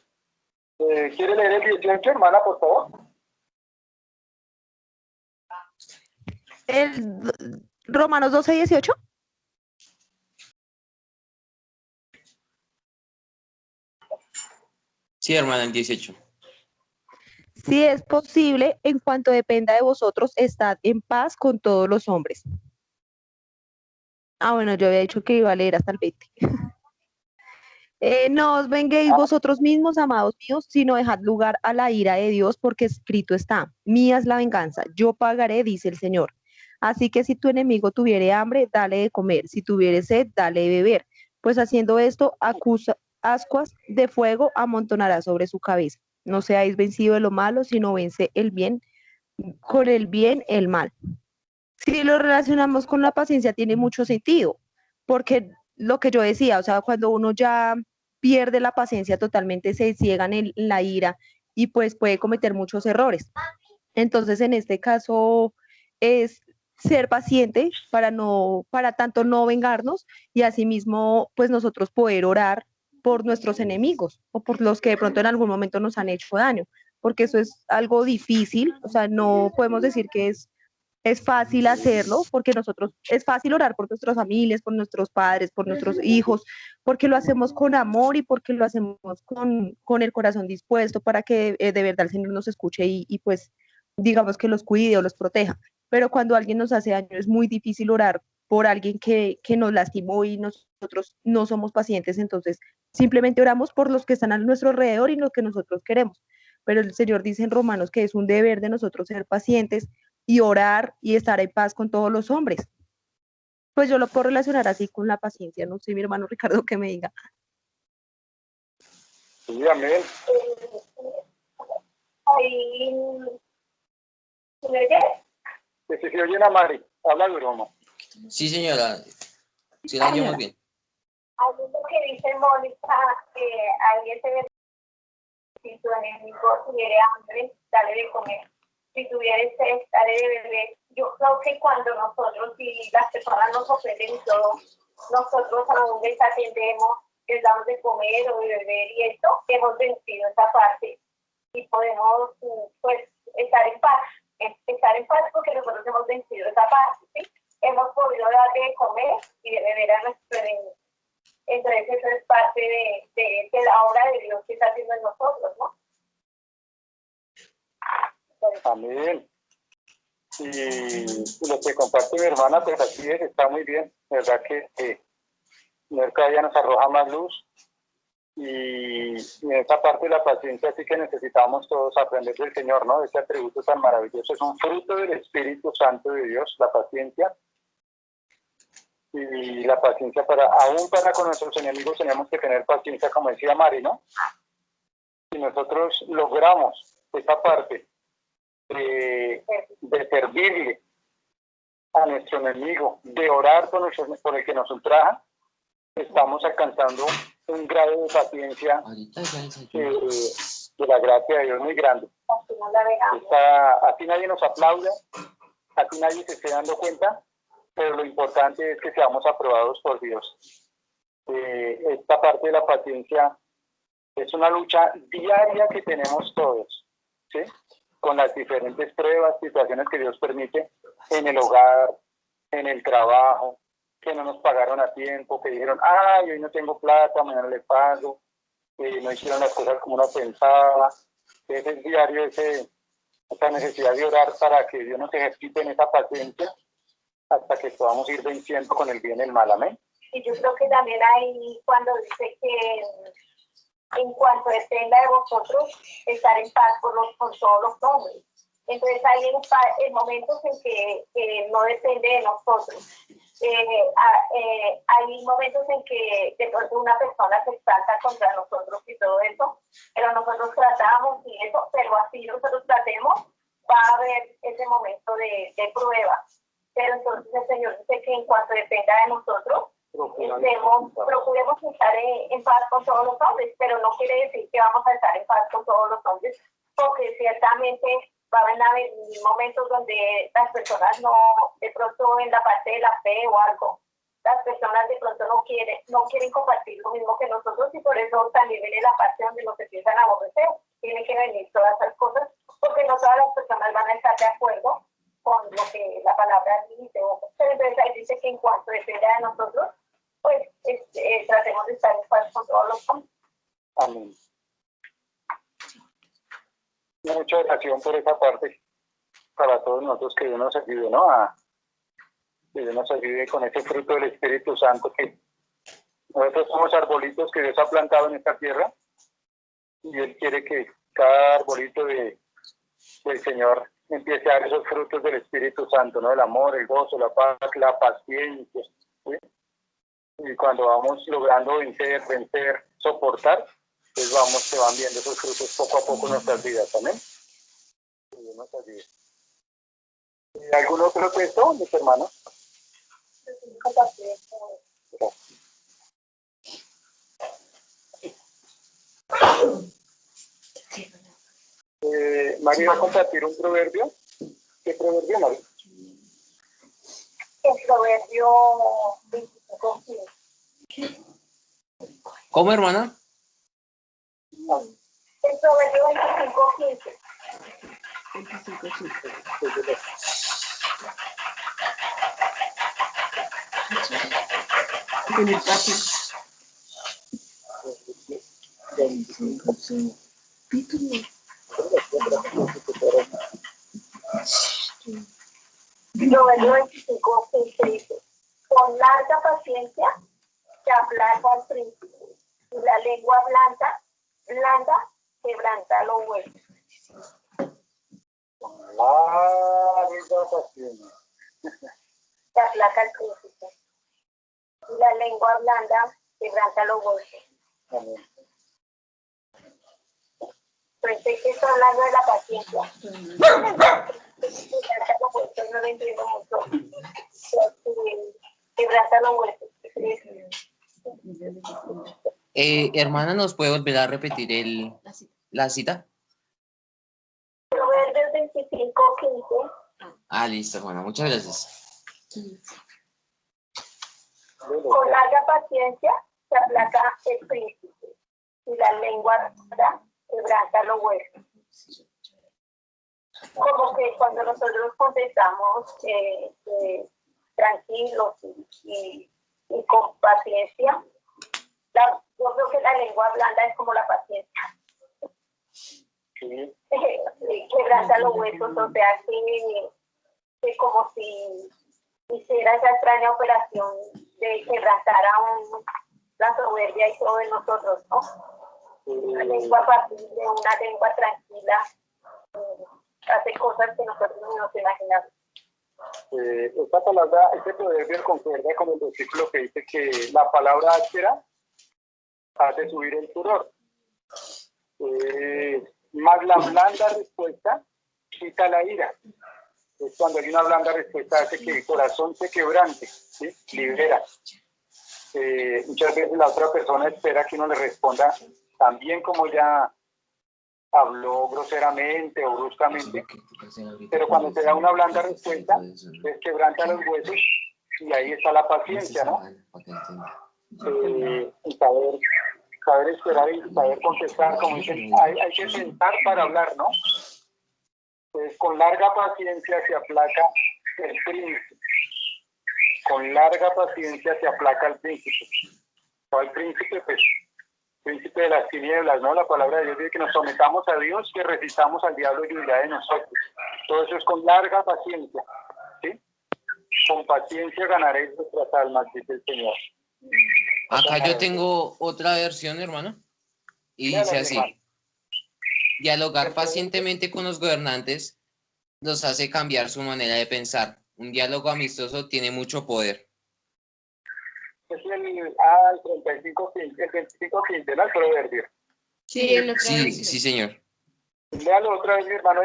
A: ¿Quiere leer el 18, hermana, por favor?
E: Romanos 12:18.
B: Sí, hermana, el 18.
E: Si es posible, en cuanto dependa de vosotros, estad en paz con todos los hombres. Bueno, yo había dicho que iba a leer hasta el 20. No os venguéis vosotros mismos, amados míos, sino dejad lugar a la ira de Dios, porque escrito está, mía es la venganza, yo pagaré, dice el Señor. Así que si tu enemigo tuviere hambre, dale de comer, si tuviere sed, dale de beber, pues haciendo esto, ascuas de fuego amontonará sobre su cabeza. No seáis vencidos de lo malo, sino vence el bien, con el bien el mal. Si lo relacionamos con la paciencia, tiene mucho sentido, porque lo que yo decía, o sea, cuando uno ya pierde la paciencia totalmente, se ciega en la ira y pues puede cometer muchos errores. Entonces, en este caso, es ser paciente para tanto no vengarnos y asimismo, pues nosotros poder orar por nuestros enemigos o por los que de pronto en algún momento nos han hecho daño, porque eso es algo difícil, o sea, no podemos decir que es Es fácil hacerlo porque es fácil orar por nuestras familias, por nuestros padres, por nuestros hijos, porque lo hacemos con amor y porque lo hacemos con el corazón dispuesto para que de verdad el Señor nos escuche y pues digamos que los cuide o los proteja. Pero cuando alguien nos hace daño es muy difícil orar por alguien que nos lastimó y nosotros no somos pacientes, entonces simplemente oramos por los que están a nuestro alrededor y lo que nosotros queremos. Pero el Señor dice en Romanos que es un deber de nosotros ser pacientes y orar y estar en paz con todos los hombres. Pues yo lo puedo relacionar así con la paciencia, no sé mi hermano Ricardo que me diga.
A: Sí, amén.
F: Ahí, ¿me oyes?
A: Que si se oye a Mari, habla de broma.
B: Sí, señora. Sí, la oyemos bien.
F: Algo que dice Mónica, que alguien se ve, si tu enemigo tuviera hambre, dale de comer. Si tuviera sed, dale de beber. Yo creo que cuando nosotros, si las personas nos ofenden y todo, nosotros aún les atendemos, les damos de comer o de beber y esto, hemos vencido esa parte y podemos pues estar en paz porque nosotros hemos vencido esa parte, ¿sí? Hemos podido darle de comer y de beber a nuestro enemigo. Entonces eso es parte de la obra de Dios que está haciendo en nosotros, ¿no?
A: Amén. Y lo que comparte mi hermana, pues así es, está muy bien. La verdad que cada día nos arroja más luz. Y en esa parte de la paciencia sí que necesitamos todos aprender del Señor, ¿no? Ese atributo tan maravilloso. Es un fruto del Espíritu Santo de Dios, la paciencia. Y la paciencia aún para con nuestros enemigos tenemos que tener paciencia, como decía Mari, ¿no? Si nosotros logramos esa parte de servirle a nuestro enemigo, de orar por el que nos ultraja, estamos alcanzando un grado de paciencia de la gracia de Dios muy grande. Así nadie nos aplaude, así nadie se esté dando cuenta, pero lo importante es que seamos aprobados por Dios. Esta parte de la paciencia es una lucha diaria que tenemos todos, ¿sí? Con las diferentes pruebas, situaciones que Dios permite en el hogar, en el trabajo, que no nos pagaron a tiempo, que dijeron, ay, hoy no tengo plata, mañana le pago, no hicieron las cosas como uno pensaba. Ese es diario, esa necesidad de orar para que Dios nos ejercite en esa paciencia hasta que podamos ir venciendo con el bien y el mal. Amén.
F: Y yo creo que también hay cuando dice que en cuanto dependa de vosotros, estar en paz con todos los hombres. Entonces hay en momentos en que no depende de nosotros. Hay momentos en que de pronto una persona se exalta contra nosotros y todo eso, pero nosotros tratamos y eso, pero así nosotros tratemos, va a haber ese momento de prueba. Pero entonces el Señor dice que en cuanto dependa de nosotros, procuremos estar en paz con todos los hombres, pero no quiere decir que vamos a estar en paz con todos los hombres, porque ciertamente van a haber momentos donde las personas no, de pronto en la parte de la fe o algo, las personas de pronto no quieren compartir lo mismo que nosotros y por eso también viene la parte donde nos empiezan a aborrecer. Tienen que venir todas esas cosas, porque no todas las personas van a estar de acuerdo con lo que la palabra dice. Pero entonces ahí dice que en cuanto dependa de nosotros, pues tratemos de estar en paz con todos los hombres.
A: Amén. Mucha oración por esa parte para todos nosotros, que Dios nos ayude, ¿no? Que Dios nos ayude con ese fruto del Espíritu Santo, que nosotros somos arbolitos que Dios ha plantado en esta tierra y Él quiere que cada arbolito del Señor empiece a dar esos frutos del Espíritu Santo, ¿no? El amor, el gozo, la paz, la paciencia, ¿sí? Y cuando vamos logrando vencer, soportar, pues se van viendo esos frutos poco a poco en nuestras vidas. ¿Amén? ¿Algún otro texto, mis hermanos? María va a compartir un proverbio. ¿Qué proverbio, María?
F: El proverbio 25:15.
B: ¿Cómo, hermana?
F: El proverbio 25:15.
C: En el patio.
F: Proverbio 25, 15 dice, con larga paciencia se aplaca al príncipe, y la lengua blanda quebranta los huesos.
A: Larga paciencia.
F: Se aplaca al príncipe, y la lengua blanda quebranta los huesos.
A: Amén.
F: Pensé que está hablando de la paciencia. Quebranta los huesos, no lo entiendo mucho. Quebranta los huesos.
B: Hermana, ¿nos puede volver a repetir la cita?
F: Proverbios 25, 15.
B: Ah, listo, hermana, muchas gracias.
F: Con larga paciencia se aplaca el príncipe, y la lengua quebranta los huesos. Como que cuando nosotros contestamos tranquilos y con paciencia, yo creo que la lengua blanda es como la paciencia.
A: Sí.
F: Quebranta los huesos, o sea que como si hiciera esa extraña operación de quebrantar la soberbia y todo en nosotros, ¿no? Una lengua fácil, una lengua tranquila, hace cosas que nosotros no nos imaginamos.
A: Esta palabra, este proverbio concuerda con el versículo que dice que la palabra áspera hace subir el furor. Más la blanda respuesta quita la ira. Es cuando hay una blanda respuesta hace que el corazón se quebrante, ¿sí? Libera. Muchas veces la otra persona espera que uno le responda también como ya habló groseramente o bruscamente, pero cuando se da una blanda respuesta, se quebranta los huesos y ahí está la paciencia, ¿no? Saber esperar y saber contestar, como dicen, hay que pensar para hablar, ¿no? Pues con larga paciencia se aplaca el príncipe. Con larga paciencia se aplaca el príncipe. ¿Cuál príncipe? Pues príncipe de las tinieblas, ¿no? La palabra de Dios dice que nos sometamos a Dios, que resistamos al diablo y huirá de nosotros. Todo eso es con larga paciencia, ¿sí? Con paciencia ganaréis vuestras almas, dice el Señor.
B: Acá yo tengo otra versión, hermano, y dice así: dialogar pacientemente con los gobernantes los hace cambiar su manera de pensar. Un diálogo amistoso tiene mucho poder.
A: Es el 25-15, ¿no? El proverbio.
B: Sí, señor.
A: Léalo otra vez, mi hermano.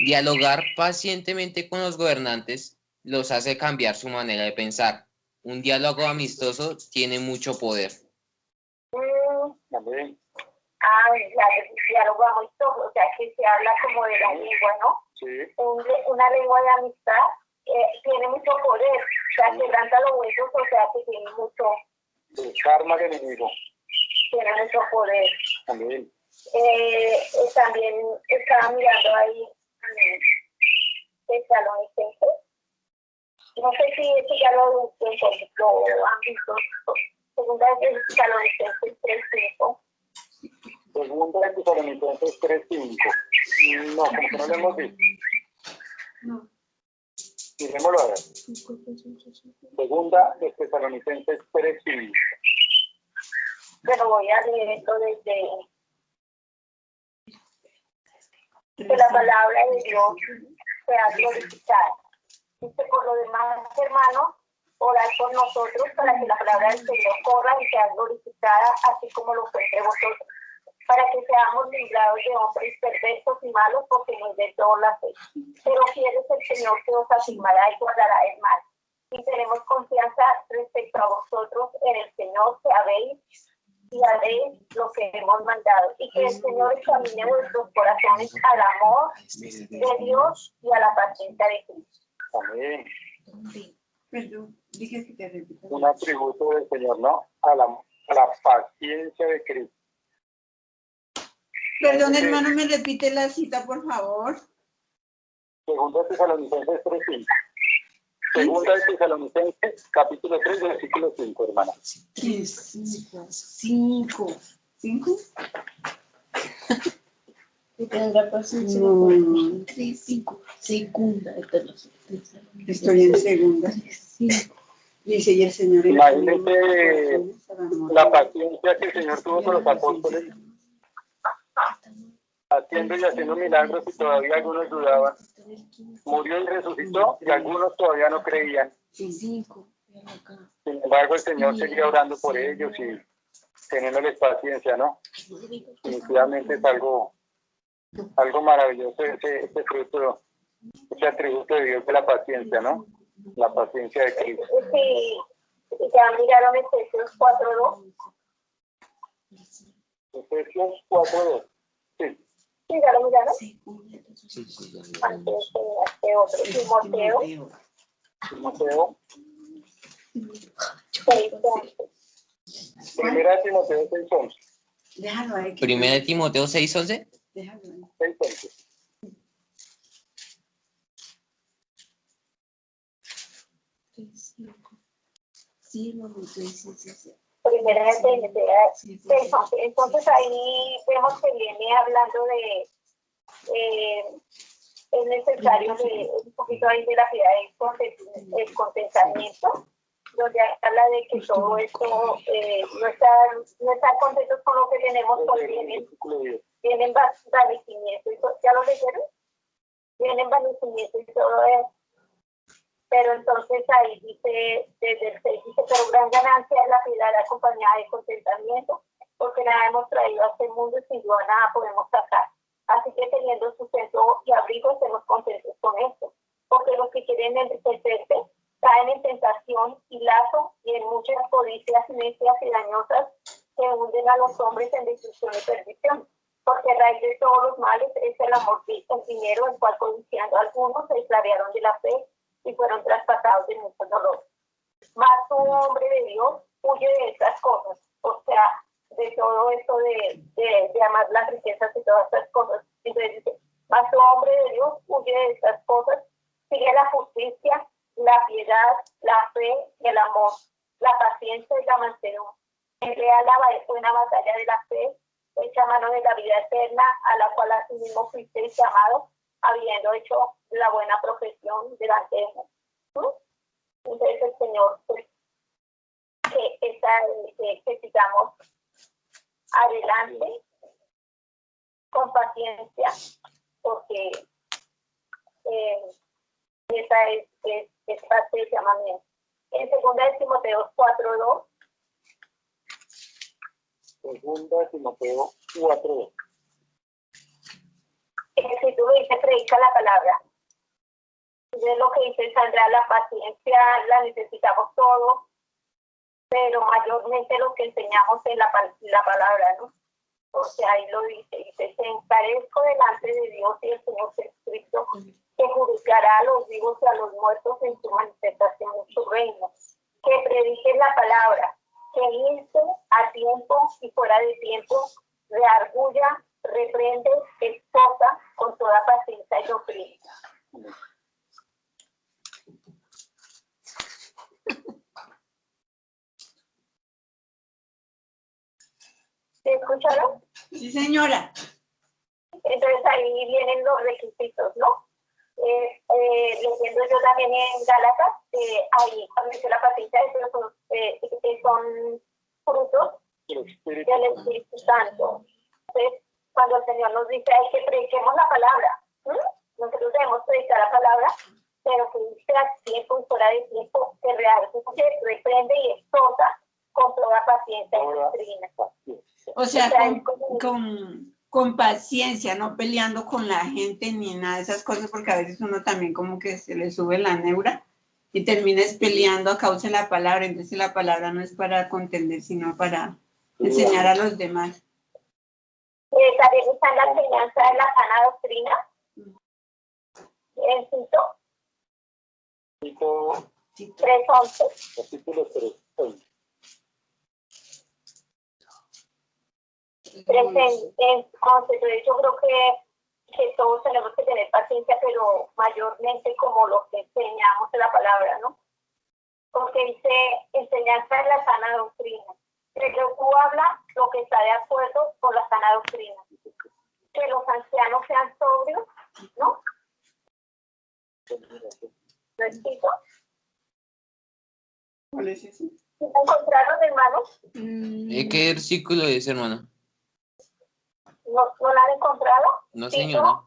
B: Dialogar pacientemente con los gobernantes los hace cambiar su manera de pensar. Un diálogo amistoso tiene mucho poder.
A: Amén.
F: El diálogo amistoso, o sea que se habla como de la lengua, ¿no?
A: Sí.
F: Una lengua de amistad tiene mucho poder, o sea, quebranta los huesos, o sea que tiene mucho.
A: Desarma al enemigo.
F: Tiene mucho poder.
A: Amén.
F: También estaba mirando ahí Tesalonicenses. No sé si ya lo han visto. Segunda de Tesalonicenses 3:5.
A: Segunda de Tesalonicenses 3:5. No, como que no lo hemos visto.
C: No.
A: Miremoslo a ver. Segunda de Tesalonicenses 3:5.
F: Pero voy a leer esto desde que la palabra de Dios sea glorificada. Dice: por lo demás, hermanos, orad por nosotros para que la palabra del Señor corra y sea glorificada, así como lo fue entre vosotros, para que seamos librados de hombres perversos y malos, porque no es de todos la fe. Pero fiel es el Señor que os afirmará y guardará el mal. Y tenemos confianza respecto a vosotros en el Señor, que habéis y haréis lo que hemos mandado, y que el Señor examine vuestros corazones al amor de Dios y a la paciencia de Cristo.
A: Amén.
C: Perdón, dije que te repito.
A: Un atributo del Señor, ¿no? A la paciencia de Cristo.
C: Perdón, hermano, ¿me repite la cita, por favor?
A: Segunda de Tesalonicenses 3:5. Segunda de Tesalonicenses, capítulo 3, versículo 5, hermana.
D: 5.
C: ¿5?
D: Y tendrá paciencia.
C: No.
D: 5. Segunda de Tesalonicenses.
C: Estoy en segunda.
D: 5.
C: Dice, y el Señor...
A: Imagínese la paciencia que el Señor tuvo con los apóstoles, haciendo y haciendo milagros, y todavía algunos dudaban. Murió y resucitó, y algunos todavía no creían.
D: 5.
A: Sin embargo, el Señor seguía orando por ellos y teniéndoles paciencia, ¿no? Definitivamente es algo maravilloso ese fruto, ese atributo de Dios de la paciencia, ¿no? La paciencia de Cristo.
F: Sí, ya miraron Efesios 4:2.
A: Efesios 4:2. Sí.
F: Sí, ya lo miraron.
B: Sí, ya lo
F: Antes
B: vimos.
F: este otro, Timoteo
A: Timoteo.
F: 6:11.
A: Primera de Timoteo 6:11.
C: Déjalo ahí.
B: Primera de Timoteo 6:11.
C: Déjalo ahí.
A: 6:11.
D: Sí, mamá, sí.
F: Primera de Timoteo 6:11. Entonces ahí vemos que viene hablando de es necesario un poquito ahí de la piedad y el contentamiento, donde habla de que todo esto no están contentos con lo que tenemos, porque vienen vanecimiento y todo. ¿Ya lo leyeron? Vienen vanecimiento y todo eso. Pero entonces ahí dice, desde el 6 dice, pero gran ganancia es la piedad acompañada de contentamiento, porque nada hemos traído a este mundo y sin duda nada podemos sacar. Así que teniendo sustento y abrigo, estemos contentos con esto. Porque los que quieren enriquecerse caen en tentación y lazo y en muchas codicias necias y dañosas que hunden a los hombres en destrucción y perdición. Porque raíz de todos los males es el amor del dinero, el cual codiciando algunos se extraviaron de la fe y fueron traspasados de mucho dolor. Mas un hombre de Dios huye de estas cosas, o sea, de todo esto de amar las riquezas y todas estas cosas. Entonces dice, mas un hombre de Dios huye de estas cosas, sigue la justicia, la piedad, la fe y el amor, la paciencia y la mansedumbre. Pelea la buena batalla de la fe, echa mano de la vida eterna, a la cual asimismo fuisteis llamados, habiendo hecho la buena profesión delante de Dios. Entonces el Señor, pues, que sigamos adelante con paciencia, porque esa es parte del llamamiento. En 2 de Timoteo 4:2.
A: Segunda de Timoteo 4:2.
F: El título dice, predica la palabra. Es lo que dice Sandra, la paciencia la necesitamos todos, pero mayormente lo que enseñamos es la palabra, ¿no? O sea, ahí lo dice, se encarezco delante de Dios y el Señor Jesucristo, que juzgará a los vivos y a los muertos en su manifestación en su reino. Que predique la palabra, que inste a tiempo y fuera de tiempo, reargulla, reprende, exhorta con toda paciencia y doctrina. ¿Se escucharon?
C: Sí, señora.
F: Entonces ahí vienen los requisitos, ¿no? Leyendo yo también en Gálatas, ahí cuando dice la paciencia, son frutos del Espíritu Santo. Entonces, cuando el Señor nos dice, hay que prediquemos la palabra, nosotros debemos predicar la palabra, pero que dice a tiempo y fuera de tiempo, que realmente reprende y exhorta con toda paciencia y doctrina.
C: O sea, con paciencia, no peleando con la gente ni nada de esas cosas, porque a veces uno también como que se le sube la neura y termina peleando a causa de la palabra. Entonces la palabra no es para contender, sino para enseñar a los demás.
F: También está en la enseñanza de la sana doctrina. En Tito 3:11.
A: Capítulo 3:11.
F: En 11, yo creo que que todos tenemos que tener paciencia, pero mayormente como los que enseñamos en la palabra, ¿no? Porque dice enseñanza de la sana doctrina. Pero tú hablas lo que está de acuerdo con la sana doctrina. Que los ancianos sean sobrios, ¿no? ¿Lo explico?
C: ¿Cuál es ese?
F: ¿Encontraron, hermanos?
B: ¿Qué versículo es, hermano?
F: ¿No la han encontrado?
B: No,
F: Tito
B: señora.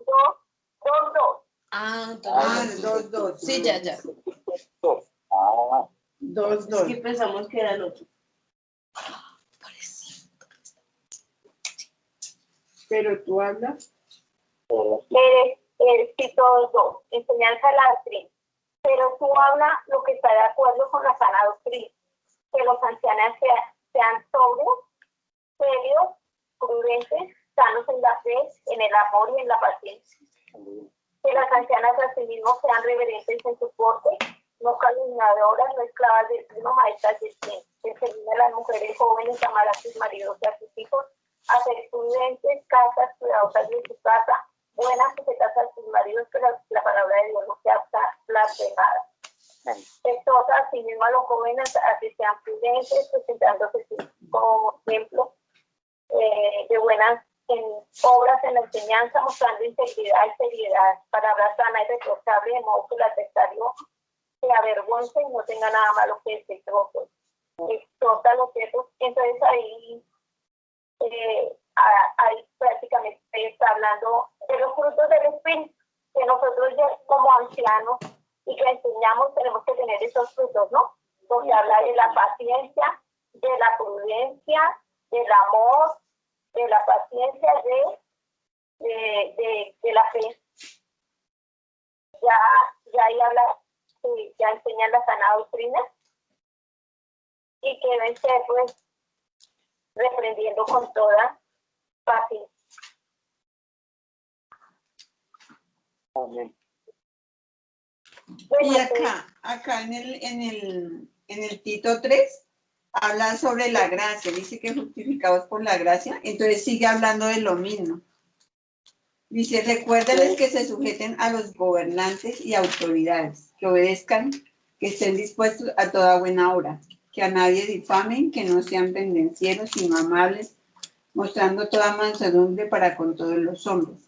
F: 2:2.
D: Ah,
C: Ah,
D: entonces.
C: 2:2.
D: Sí, ya. Es
A: Ah,
C: 2:2.
D: que pensamos que era el otro.
C: Pero tú hablas.
F: Tito 2:2. Enseñanza de la doctrina. Pero tú hablas lo que está de acuerdo con la sana doctrina. Que los ancianos sean sobrios, serios, prudentes, sanos en la fe, en el amor y en la paciencia. Que las ancianas asimismo sean reverentes en su porte, no calumniadoras, no esclavas del vino, maestras del bien. Que enseñen a las mujeres jóvenes a amar a sus maridos y a sus hijos, a ser prudentes, casas, cuidadosas de su casa, buenas, sujetas a sus maridos, que la palabra de Dios no sea blasfemada. Exhorta asimismo a los jóvenes a que sean prudentes, presentándose como ejemplo de buenas obras en la enseñanza, mostrando integridad y seriedad, palabra sana y reprochable, de modo que el adversario se avergüence y no tenga nada malo que decir de vosotros. Exhorta a los ciertos. Entonces ahí prácticamente está hablando de los frutos del Espíritu, que nosotros ya como ancianos y que enseñamos tenemos que tener esos frutos, ¿no? Porque habla de la paciencia, de la prudencia, del amor, de la paciencia, de la fe. Ya ahí habla, ya enseñan la sana doctrina y que deben ser pues reprendiendo con toda paciencia.
A: amén.
C: Y acá en el Tito 3 habla sobre la gracia, dice que justificados por la gracia, entonces sigue hablando de lo mismo. Dice, recuérdales que se sujeten a los gobernantes y autoridades, que obedezcan, que estén dispuestos a toda buena obra, que a nadie difamen, que no sean pendencieros, sino amables, mostrando toda mansedumbre para con todos los hombres.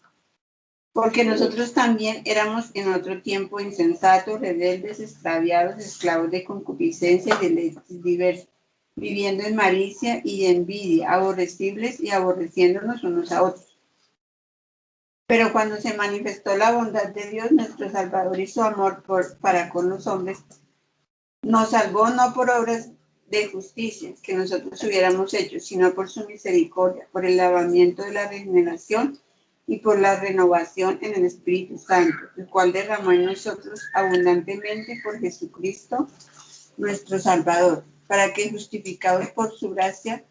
C: Porque nosotros también éramos en otro tiempo insensatos, rebeldes, extraviados, esclavos de concupiscencia y de leyes diversas, viviendo en malicia y envidia, aborrecibles y aborreciéndonos unos a otros. Pero cuando se manifestó la bondad de Dios, nuestro Salvador, y su amor para con los hombres, nos salvó no por obras de justicia que nosotros hubiéramos hecho, sino por su misericordia, por el lavamiento de la regeneración y por la renovación en el Espíritu Santo, el cual derramó en nosotros abundantemente por Jesucristo, nuestro Salvador, para que, justificados por su gracia,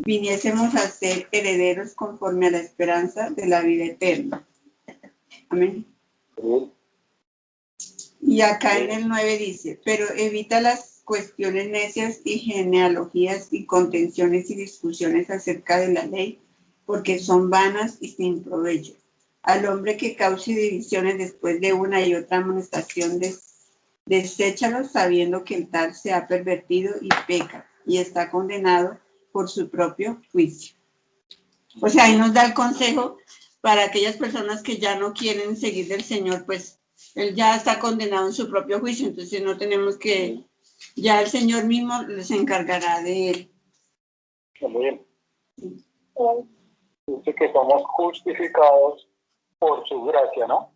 C: viniésemos a ser herederos conforme a la esperanza de la vida eterna. Amén. Y acá en el 9 dice, pero evita las cuestiones necias y genealogías y contenciones y discusiones acerca de la ley, porque son vanas y sin provecho. Al hombre que cause divisiones después de una y otra amonestación, deséchalo, sabiendo que el tal se ha pervertido y peca, y está condenado por su propio juicio. O sea, ahí nos da el consejo para aquellas personas que ya no quieren seguir del Señor, pues él ya está condenado en su propio juicio, entonces no tenemos que, ya el Señor mismo les encargará de él.
A: Amén. Dice que somos justificados por su gracia, ¿no?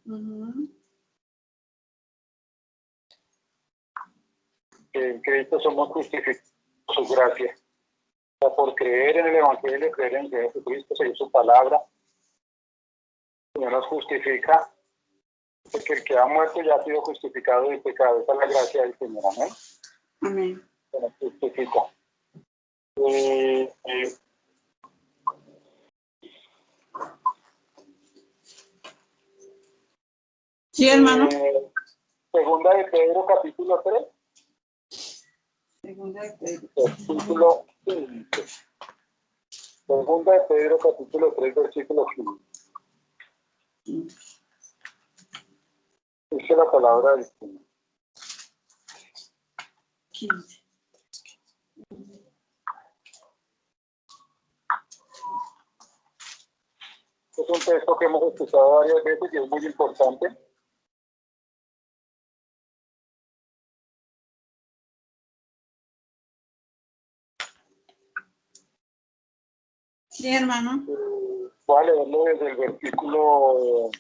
A: Que en Cristo somos justificados por su gracia. O sea, por creer en el Evangelio, creer en Jesucristo, seguir su palabra. El Señor nos justifica, porque el que ha muerto ya ha sido justificado del pecado. Esa es la gracia del Señor. Amén.
C: Amén.
A: Se nos justifica.
C: Sí, hermano.
A: Segunda de Pedro, capítulo 3.
C: Segunda de Pedro.
A: Versículo 15. Segunda de Pedro, capítulo 3, versículo 15. Dice la palabra del Señor.
C: 15.
A: Es un texto que hemos escuchado varias veces y es muy importante.
C: Sí, hermano.
A: Voy a leerlo desde el versículo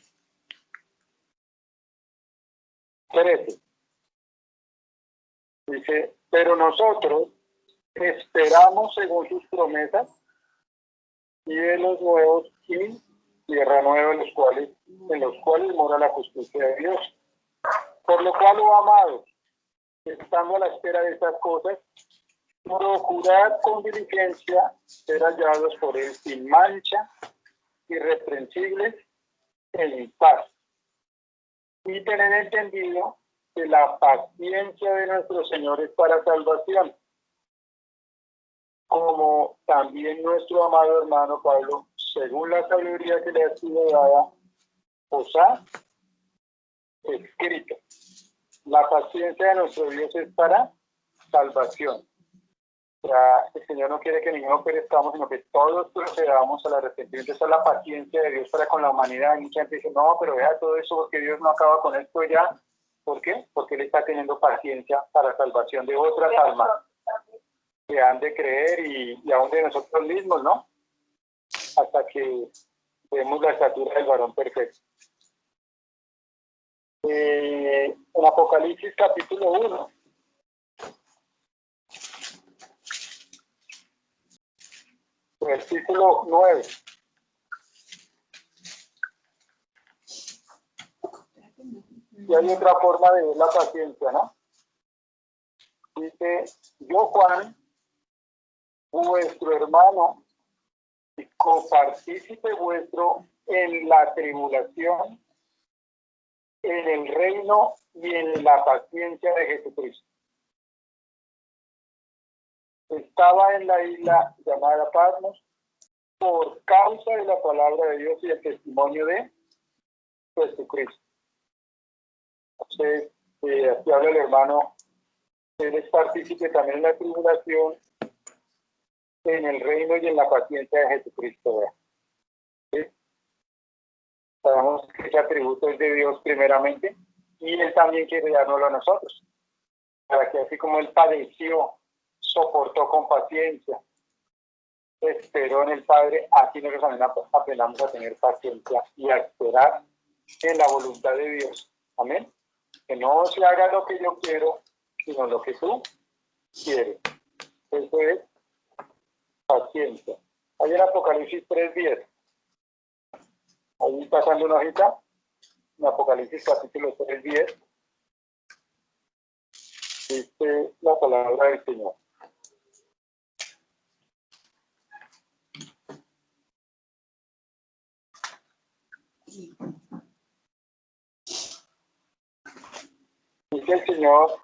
A: 13. Dice, pero nosotros esperamos según sus promesas cielos nuevos y tierra nueva en los cuales mora la justicia de Dios. Por lo cual, oh amados, estando a la espera de estas cosas, procurad con diligencia ser hallados por él sin mancha, irreprensibles, en paz. Y tener entendido que la paciencia de nuestro Señor es para salvación, como también nuestro amado hermano Pablo, según la sabiduría que le ha sido dada, os ha escrito. La paciencia de nuestro Dios es para salvación. O sea, el Señor no quiere que ninguno perezcamos, sino que todos procedamos al arrepentimiento. Esa es la paciencia de Dios para con la humanidad. Y mucha gente dice, no, pero vea todo eso porque Dios no acaba con esto ya. ¿Por qué? Porque Él está teniendo paciencia para salvación de otras almas que han de creer y aún de nosotros mismos, ¿no? Hasta que vemos la estatura del varón perfecto. En Apocalipsis capítulo 1. Versículo 9. Y hay otra forma de ver la paciencia, ¿no? Dice, yo Juan, vuestro hermano y copartícipe vuestro en la tribulación, en el reino y en la paciencia de Jesucristo. Estaba en la isla llamada Patmos por causa de la palabra de Dios y el testimonio de Jesucristo. Entonces, aquí habla el hermano, él es partícipe también en la tribulación, en el reino y en la paciencia de Jesucristo. ¿Sí? Sabemos que ese atributo es de Dios primeramente y Él también quiere dárnoslo a nosotros, para que así como Él padeció, soportó con paciencia, esperó en el Padre, así nosotros también aprendamos a tener paciencia y a esperar en la voluntad de Dios. Amén. Que no se haga lo que yo quiero, sino lo que tú quieres. Eso es paciencia. Hay en Apocalipsis 3:10. Ahí pasando una hojita. En Apocalipsis capítulo 3:10. Dice la palabra del Señor. Dice el Señor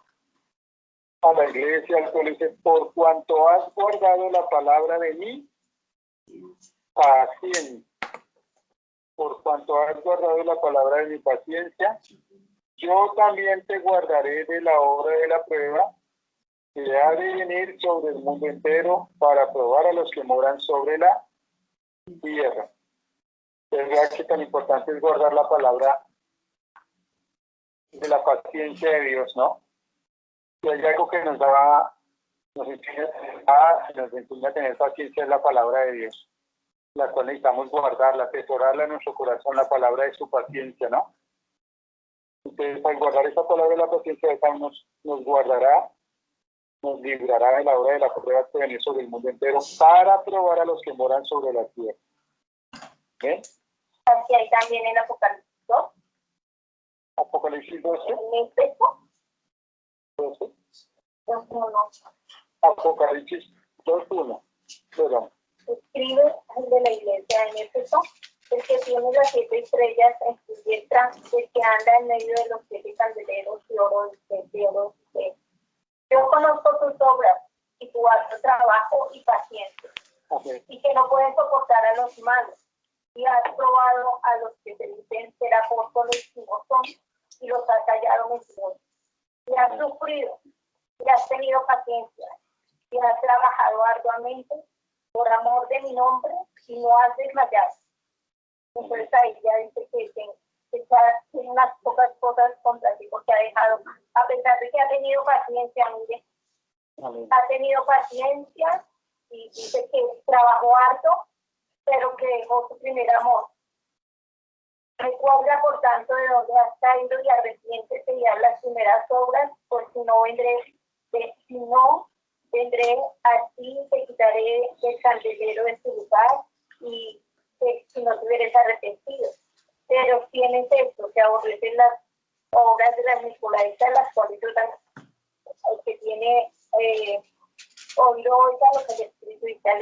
A: a la iglesia, al cual dice, por cuanto has guardado la palabra de mi paciencia, por cuanto has guardado la palabra de mi paciencia, yo también te guardaré de la hora de la prueba que ha de venir sobre el mundo entero para probar a los que moran sobre la tierra. Es verdad que tan importante es guardar la palabra de la paciencia de Dios, ¿no? Y hay algo que nos enseña a tener paciencia, es la palabra de Dios, la cual necesitamos guardarla, atesorarla en nuestro corazón, la palabra de su paciencia, ¿no? Entonces, al guardar esa palabra de la paciencia, nos guardará, nos librará de la hora de la prueba que venir sobre el mundo entero para probar a los que moran sobre la tierra. ¿Ven?
F: Aquí hay también en Apocalipsis 2.
A: Apocalipsis 12.
F: En el texto.
A: 12.
F: 2:1.
A: Apocalipsis 2:1. Perdón.
F: Escribe al de la iglesia en Éfeso, el que tiene las 7 estrellas en su diestra, el que anda en medio de los 7 candeleros y oro dice, yo conozco tus obras y tu alto trabajo y paciencia,
A: Okay.
F: y que no puedes soportar a los malos, y has probado a los que se dicen ser apóstoles y no son, y los has hallado mentirosos. Y has sufrido, y has tenido paciencia, y has trabajado arduamente por amor de mi nombre, y no has desmayado. Entonces ahí ya dice que tiene unas pocas cosas contra ti, porque ha dejado, a pesar de que ha tenido paciencia, mire, ha tenido paciencia, y dice que trabajó harto, pero que dejó su primer amor. Recuerda, por tanto, de dónde has caído y arrepiéntete y haz las primeras obras, pues si no vendré a ti, te quitaré el candelero de tu lugar y si no te hubieras arrepentido. Pero tienes esto, que aborrecen las obras de las Nicolaitas, las cuales el que tiene oído oiga lo que el Espíritu dice, a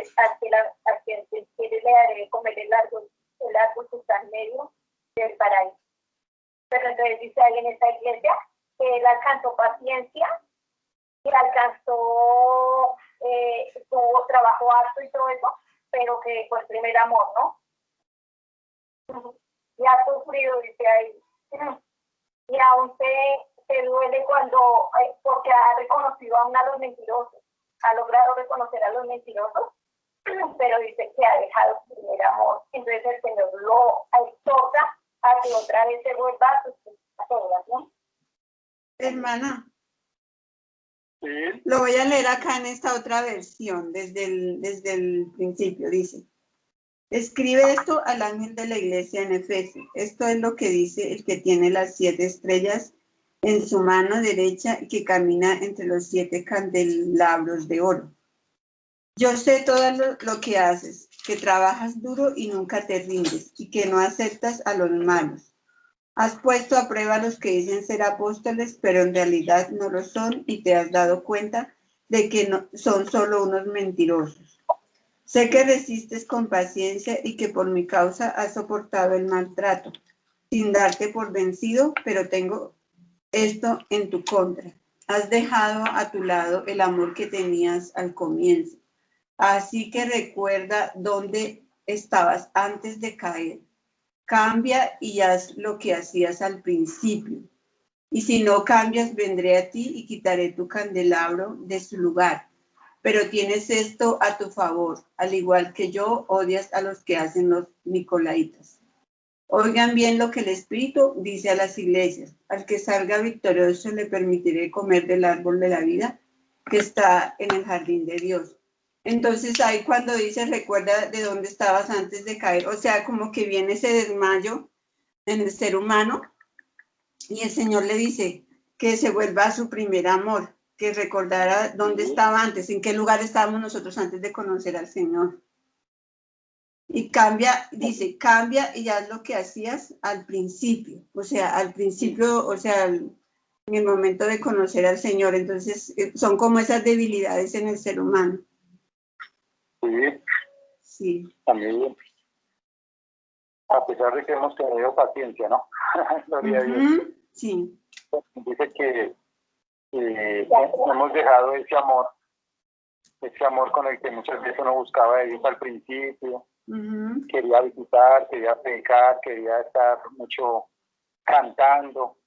F: quien quiere le haré comer el árbol que está en medio del paraíso. Pero entonces dice ahí en esta iglesia que él alcanzó paciencia, que alcanzó, tuvo trabajo harto y todo eso, pero que fue el primer amor, ¿no? Y ha sufrido, dice ahí. Y aún te duele cuando, porque ha reconocido aún a los mentirosos, ha logrado reconocer a los mentirosos, pero dice que ha dejado su primer amor. Entonces el Señor lo exhorta a que otra vez se vuelva a sus obras, ¿no?
C: Hermana,
A: Sí,
C: lo voy a leer acá en esta otra versión, desde el principio. Dice: escribe esto al ángel de la iglesia en Efeso. Esto es lo que dice el que tiene las 7 estrellas en su mano derecha y que camina entre los 7 candelabros de oro. Yo sé todo lo que haces, que trabajas duro y nunca te rindes, y que no aceptas a los malos. Has puesto a prueba a los que dicen ser apóstoles, pero en realidad no lo son, y te has dado cuenta de que no, son solo unos mentirosos. Sé que resistes con paciencia y que por mi causa has soportado el maltrato, sin darte por vencido, pero tengo esto en tu contra. Has dejado a tu lado el amor que tenías al comienzo. Así que recuerda dónde estabas antes de caer. Cambia y haz lo que hacías al principio. Y si no cambias, vendré a ti y quitaré tu candelabro de su lugar. Pero tienes esto a tu favor, al igual que yo, odias a los que hacen los nicolaitas. Oigan bien lo que el Espíritu dice a las iglesias. Al que salga victorioso le permitiré comer del árbol de la vida que está en el jardín de Dios. Entonces ahí cuando dice, recuerda de dónde estabas antes de caer, o sea, como que viene ese desmayo en el ser humano y el Señor le dice que se vuelva a su primer amor, que recordara dónde estaba antes, en qué lugar estábamos nosotros antes de conocer al Señor. Y cambia, dice, cambia y haz lo que hacías al principio, o sea, en el momento de conocer al Señor. Entonces, son como esas debilidades en el ser humano.
A: sí,
C: Sí.
A: también. A pesar de que hemos tenido paciencia, ¿no? Gloria a Dios.
C: Sí.
A: Dice que hemos dejado ese amor con el que muchas veces uno buscaba a Dios al principio. Quería visitar, quería predicar, quería estar mucho cantando,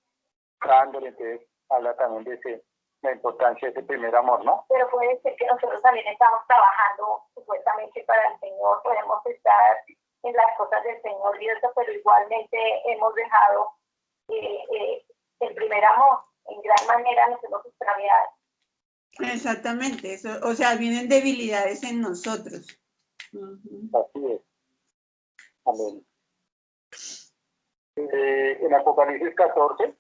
A: dándole. Entonces habla también de la importancia de ese primer amor, ¿no?
F: Pero puede ser que nosotros también estamos trabajando supuestamente para el Señor, podemos estar en las cosas del Señor y eso, pero igualmente hemos dejado el primer amor. En gran manera nos hemos extraviado.
C: Exactamente, eso, o sea, vienen debilidades en nosotros.
A: Así es. Amén. En Apocalipsis 14,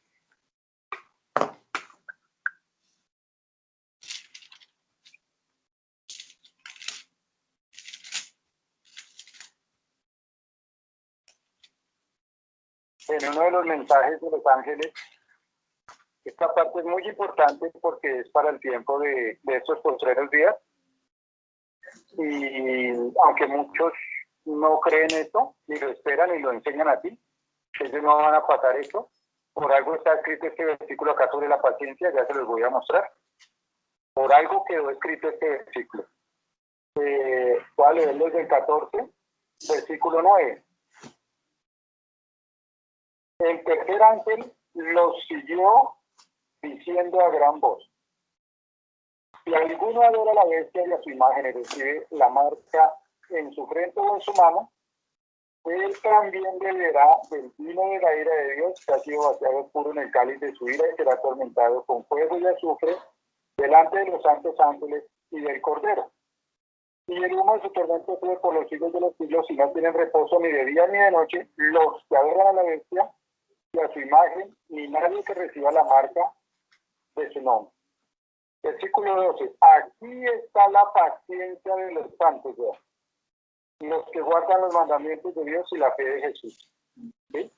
A: en uno de los mensajes de los ángeles, esta parte es muy importante porque es para el tiempo de estos postreros días. Y aunque muchos no creen esto, ni lo esperan y lo enseñan a ti, ellos no van a pasar esto. Por algo está escrito este versículo acá sobre la paciencia, ya se los voy a mostrar. Por algo quedó escrito este versículo. Voy a leerlo desde el 14, versículo 9. El tercer ángel los siguió diciendo a gran voz: si alguno adora a la bestia y a su imagen y recibe la marca en su frente o en su mano, él también beberá del vino de la ira de Dios, que ha sido vaciado puro en el cáliz de su ira, y será atormentado con fuego y azufre delante de los santos ángeles y del Cordero. Y el humo de su tormento sube por los siglos de los siglos, y no tienen reposo ni de día ni de noche los que adoran a la bestia y a su imagen, ni nadie que reciba la marca de su nombre. Versículo 12. Aquí está la paciencia de los santos, ¿verdad? Los que guardan los mandamientos de Dios y la fe de Jesús. ¿Sí?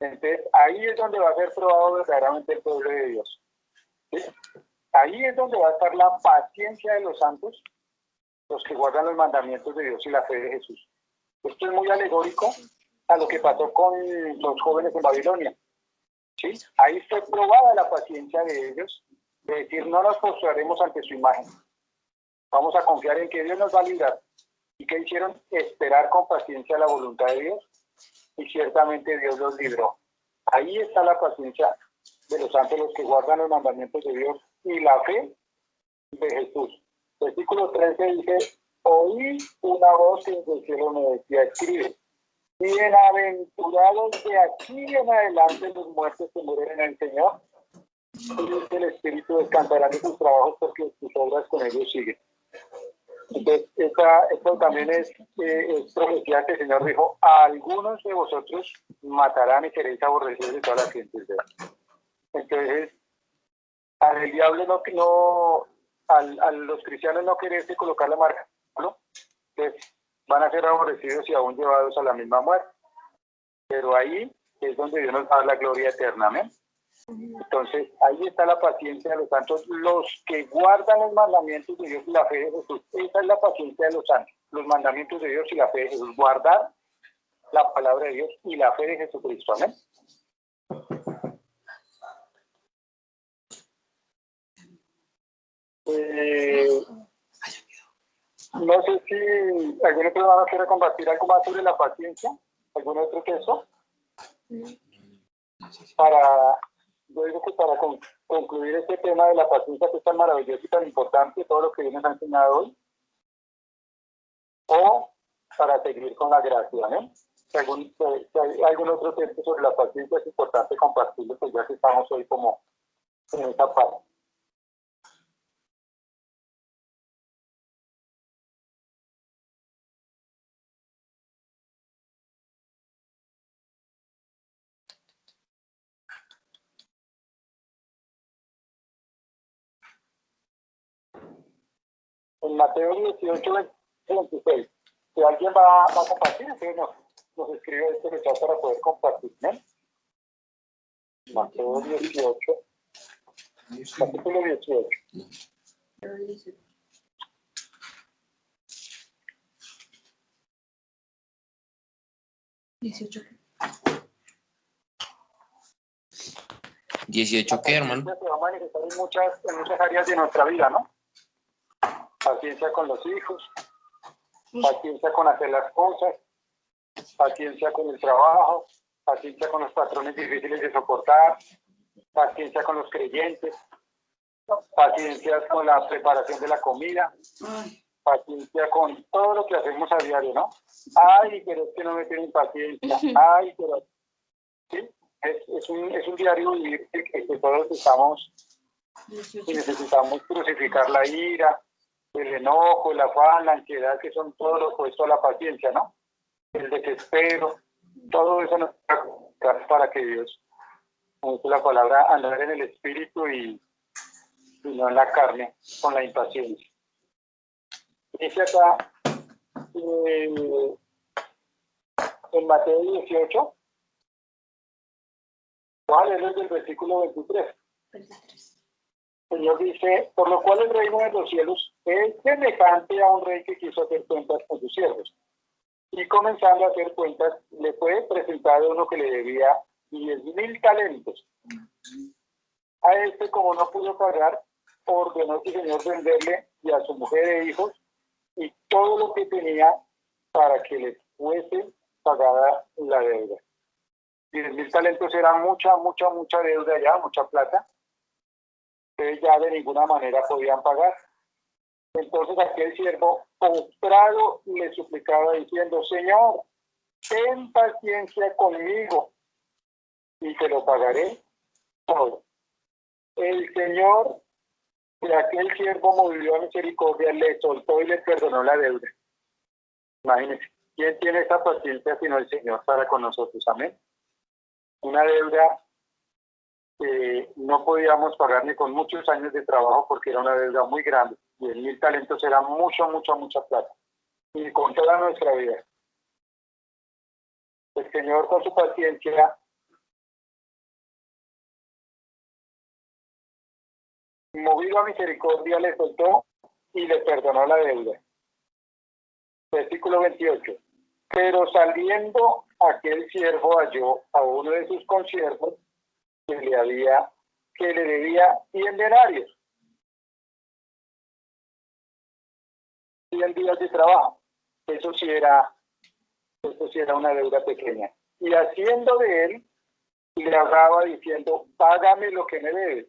A: Entonces, ahí es donde va a ser probado verdaderamente el pueblo de Dios. ¿Sí? Ahí es donde va a estar la paciencia de los santos, los que guardan los mandamientos de Dios y la fe de Jesús. Esto es muy alegórico a lo que pasó con los jóvenes en Babilonia. ¿Sí? Ahí fue probada la paciencia de ellos, de decir, no nos postraremos ante su imagen. Vamos a confiar en que Dios nos va a librar. ¿Y qué hicieron? Esperar con paciencia la voluntad de Dios, y ciertamente Dios los libró. Ahí está la paciencia de los santos, los que guardan los mandamientos de Dios y la fe de Jesús. Versículo 13 dice: oí una voz que desde el cielo me decía, escribe: bienaventurados de aquí en adelante los muertos que mueren en el Señor, y el Espíritu descansarán de sus trabajos, porque sus obras con ellos siguen. Entonces, esto también es profecía que el Señor dijo: a algunos de vosotros matarán y seréis aborrecidos de todas las gentes. Entonces, al diablo a los cristianos no quererse colocar la marca, ¿no? Entonces, van a ser aborrecidos y aún llevados a la misma muerte. Pero ahí es donde Dios nos va a dar la gloria eterna, ¿amén? Entonces, ahí está la paciencia de los santos, los que guardan los mandamientos de Dios y la fe de Jesús. Esa es la paciencia de los santos, los mandamientos de Dios y la fe de Jesús. Guardar la palabra de Dios y la fe de Jesucristo, amén. No sé si algún otro hermano quiere compartir algo más sobre la paciencia, algún otro texto. Yo digo que para concluir este tema de la paciencia, que es tan maravilloso y tan importante, todo lo que Dios nos ha enseñado hoy, o para seguir con la gracia, ¿no? Si hay algún otro texto sobre la paciencia, es importante compartirlo, pues ya que estamos hoy como en esa parte. En Mateo 18, 26. Si alguien va a compartir, entonces nos escribe este mensaje para poder compartir, ¿no? Mateo 18, capítulo 18.
B: 18, ¿qué, hermano?
A: Se va a manifestar en muchas áreas de nuestra vida, ¿no? Paciencia con los hijos, paciencia con hacer las cosas, paciencia con el trabajo, paciencia con los patrones difíciles de soportar, paciencia con los creyentes, paciencia con la preparación de la comida, paciencia con todo lo que hacemos a diario, ¿no? Ay, pero es que no me tienen paciencia. Ay, pero... ¿sí? Es un diario vivir que todos estamos y necesitamos crucificar la ira, el enojo, el afán, la ansiedad, que son todos los opuestos a la paciencia, ¿no? El desespero, todo eso nos va para que Dios, como dice la palabra, andar en el espíritu y no en la carne, con la impaciencia. Dice acá, en Mateo 18, voy a leer desde el versículo 23. El Señor dice: por lo cual el reino de los cielos es semejante a un rey que quiso hacer cuentas con sus siervos. Y comenzando a hacer cuentas, le fue presentado uno que le debía 10,000 talentos. A este, como no pudo pagar, ordenó su señor venderle y a su mujer e hijos y todo lo que tenía para que le fuese pagada la deuda. 10.000 talentos era mucha deuda ya, mucha plata. Entonces ya de ninguna manera podían pagar. Entonces aquel siervo postrado le suplicaba diciendo, Señor, ten paciencia conmigo y te lo pagaré todo. El Señor de aquel siervo movió a misericordia, le soltó y le perdonó la deuda. Imagínense, ¿quién tiene esa paciencia sino el Señor para con nosotros? Amén. Una deuda que no podíamos pagar ni con muchos años de trabajo porque era una deuda muy grande. 10.000 talentos era mucha plata. Y con toda nuestra vida. El Señor con su paciencia movido a misericordia le soltó y le perdonó la deuda. Versículo 28. Pero saliendo aquel siervo halló a uno de sus consiervos que le debía 100 denarios. 100 días de trabajo. Eso sí era una deuda pequeña. Y haciendo de él, le hablaba diciendo, págame lo que me debes.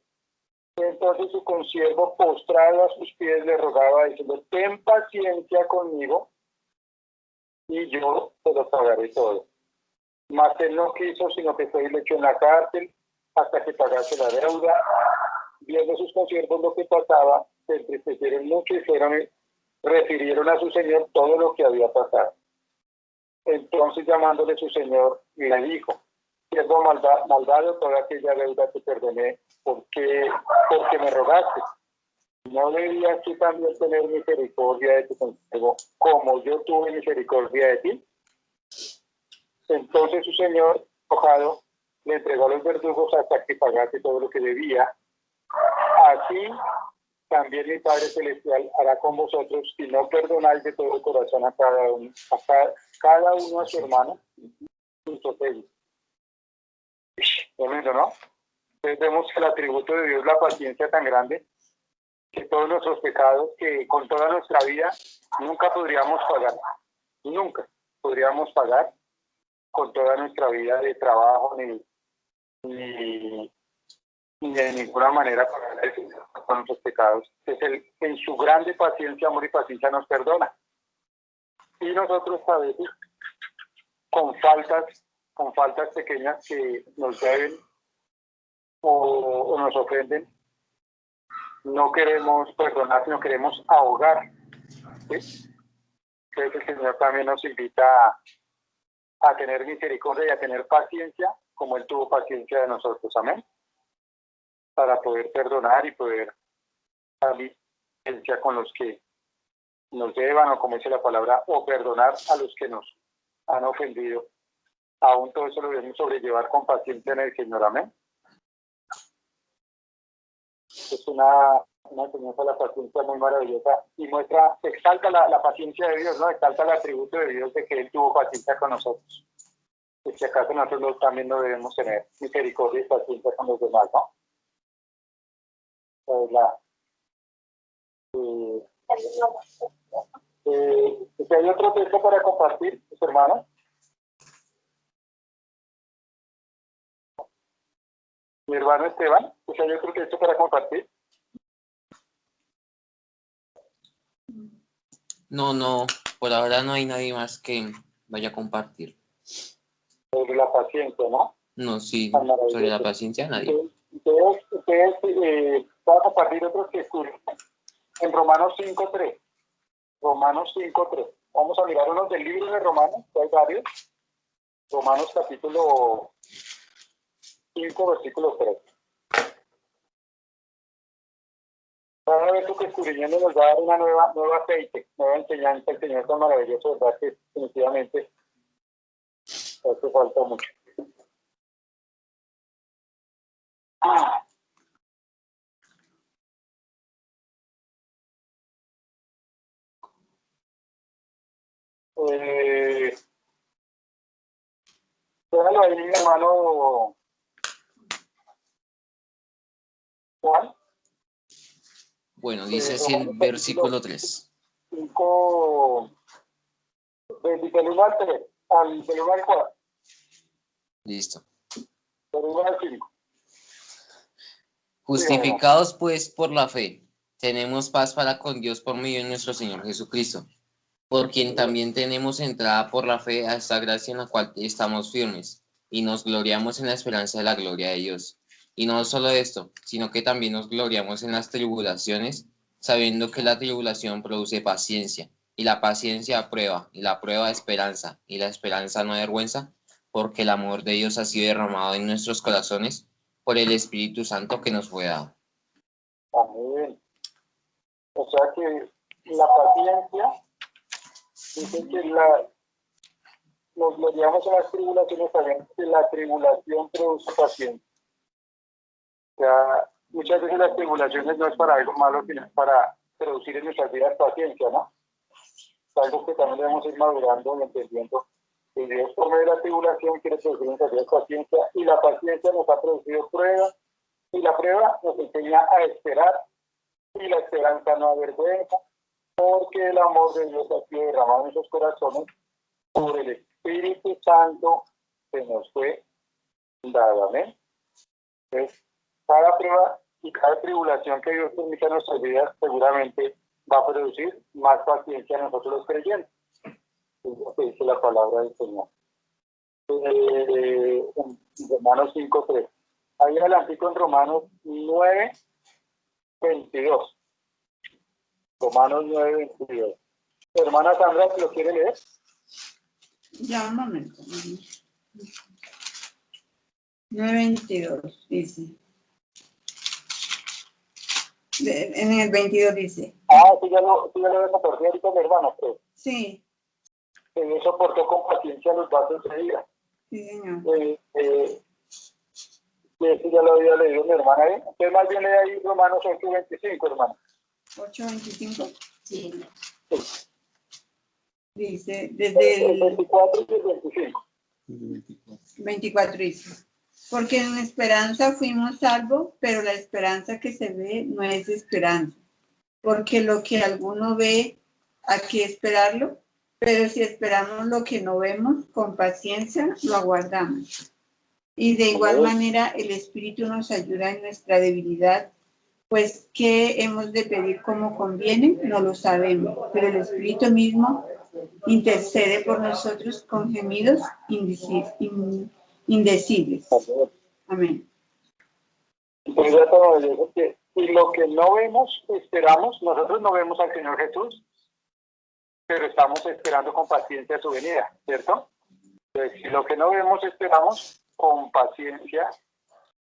A: Entonces su consiervo, postrado a sus pies, le rogaba diciendo, ten paciencia conmigo y yo te lo pagaré todo. Mas él no quiso, sino que fue y le echó en la cárcel hasta que pagase la deuda. Viendo sus consiervos lo que pasaba, se entristecieron mucho y refirieron a su señor todo lo que había pasado. Entonces, llamándole su señor, le dijo, siervo malvado, toda aquella deuda te perdoné, porque me rogaste. ¿No debías tú también tener misericordia de tu consiervo, como yo tuve misericordia de ti? Entonces su señor, enojado, le entregó a los verdugos hasta que pagase todo lo que debía. Así también mi Padre Celestial hará con vosotros si no perdonáis de todo corazón a cada uno a su hermano. Tremendo, ¿no? Entonces vemos el atributo de Dios, la paciencia tan grande, que todos nuestros pecados, que con toda nuestra vida nunca podríamos pagar. Nunca podríamos pagar con toda nuestra vida de trabajo, ni de ninguna manera pagar con nuestros pecados. Entonces Él, en su grande paciencia, amor y paciencia, nos perdona. Y nosotros a veces, con faltas pequeñas que nos deben o nos ofenden, no queremos perdonar, sino queremos ahogar. ¿Sí? Entonces el Señor también nos invita a tener misericordia y a tener paciencia, como Él tuvo paciencia de nosotros. Amén. Para poder perdonar y poder dar paciencia con los que nos deban, o como dice la palabra, o perdonar a los que nos han ofendido. Aún todo eso lo debemos sobrellevar con paciencia en el Señor. Amén. Es una enseñanza de la paciencia muy maravillosa y exalta la paciencia de Dios, ¿no? Exalta el atributo de Dios de que Él tuvo paciencia con nosotros. Y si acaso nosotros también no debemos tener misericordia y paciencia con los demás, ¿no? Si hay otro texto para compartir, mis hermanos. Mi hermano Esteban, si hay otro texto para compartir.
B: No, por ahora no hay nadie más que vaya a compartir.
A: Sobre la paciencia, ¿no?
B: No, sí, sobre la paciencia nadie.
A: Ustedes van a compartir otros que escuchan en Romanos 5.3. Romanos 5.3. Vamos a mirar unos del libro de Romanos, que hay varios. Romanos capítulo 5, versículo 3. Cada vez que escudriñando nos va a dar una nueva aceite, nueva enseñanza. El Señor tan maravilloso, ¿verdad? Que definitivamente hace falta mucho. Déjalo ahí, mi hermano Juan.
B: Bueno, dice así el versículo 3.
A: 5, del 1 al 3, del 1 al 4.
B: Listo.
A: Del 1 al 5.
B: Justificados pues por la fe, tenemos paz para con Dios por medio de nuestro Señor Jesucristo, por quien también tenemos entrada por la fe a esta gracia en la cual estamos firmes, y nos gloriamos en la esperanza de la gloria de Dios. Y no solo esto, sino que también nos gloriamos en las tribulaciones, sabiendo que la tribulación produce paciencia, y la paciencia prueba, y la prueba esperanza, y la esperanza no avergüenza, porque el amor de Dios ha sido derramado en nuestros corazones por el Espíritu Santo que nos fue dado.
A: Amén. O sea que la paciencia, dice que nos gloriamos en las tribulaciones, sabiendo que la tribulación produce paciencia. O sea, muchas veces las tribulaciones no es para algo malo, sino es para producir en nuestras vidas paciencia, ¿no? Es algo que también debemos ir madurando y entendiendo. Que Dios por medio de la tribulación quiere producir en nuestras vidas paciencia, y la paciencia nos ha producido prueba, y la prueba nos enseña a esperar, y la esperanza no avergüenza, porque el amor de Dios ha sido derramado en nuestros corazones por el Espíritu Santo que nos fue dado. Amén. Entonces, cada prueba y cada tribulación que Dios permita en nuestras vidas seguramente va a producir más paciencia a nosotros los creyentes. Es lo que dice la palabra del Señor. En Romanos 5:3. Ahí adelante con Romanos 9:22. Romanos 9:22. Hermana Sandra, ¿lo quiere leer?
C: Ya, un momento. 9:22 dice. En el 22 dice.
A: Sí, ya lo compartí ahorita, mi hermano, pues.
C: Sí,
A: Que Dios soportó con paciencia los vasos de ira.
C: sí, señor.
A: Eso ya lo había leído mi hermana ahí. Usted más bien lee ahí Romanos 8:25, hermano.
C: 8:25.
D: Sí.
C: Dice, desde
A: El 24 y el 25.
C: 24 dice. Porque en esperanza fuimos salvos, pero la esperanza que se ve no es esperanza. Porque lo que alguno ve, ¿a qué esperarlo? Pero si esperamos lo que no vemos, con paciencia lo aguardamos. Y de igual manera el Espíritu nos ayuda en nuestra debilidad, pues ¿qué hemos de pedir como conviene? No lo sabemos, pero el Espíritu mismo intercede por nosotros con gemidos indecibles. Amén.
A: Entonces ya todo eso que, y lo que no vemos, esperamos. Nosotros no vemos al Señor Jesús, pero estamos esperando con paciencia su venida, ¿cierto? Entonces, si lo que no vemos esperamos, con paciencia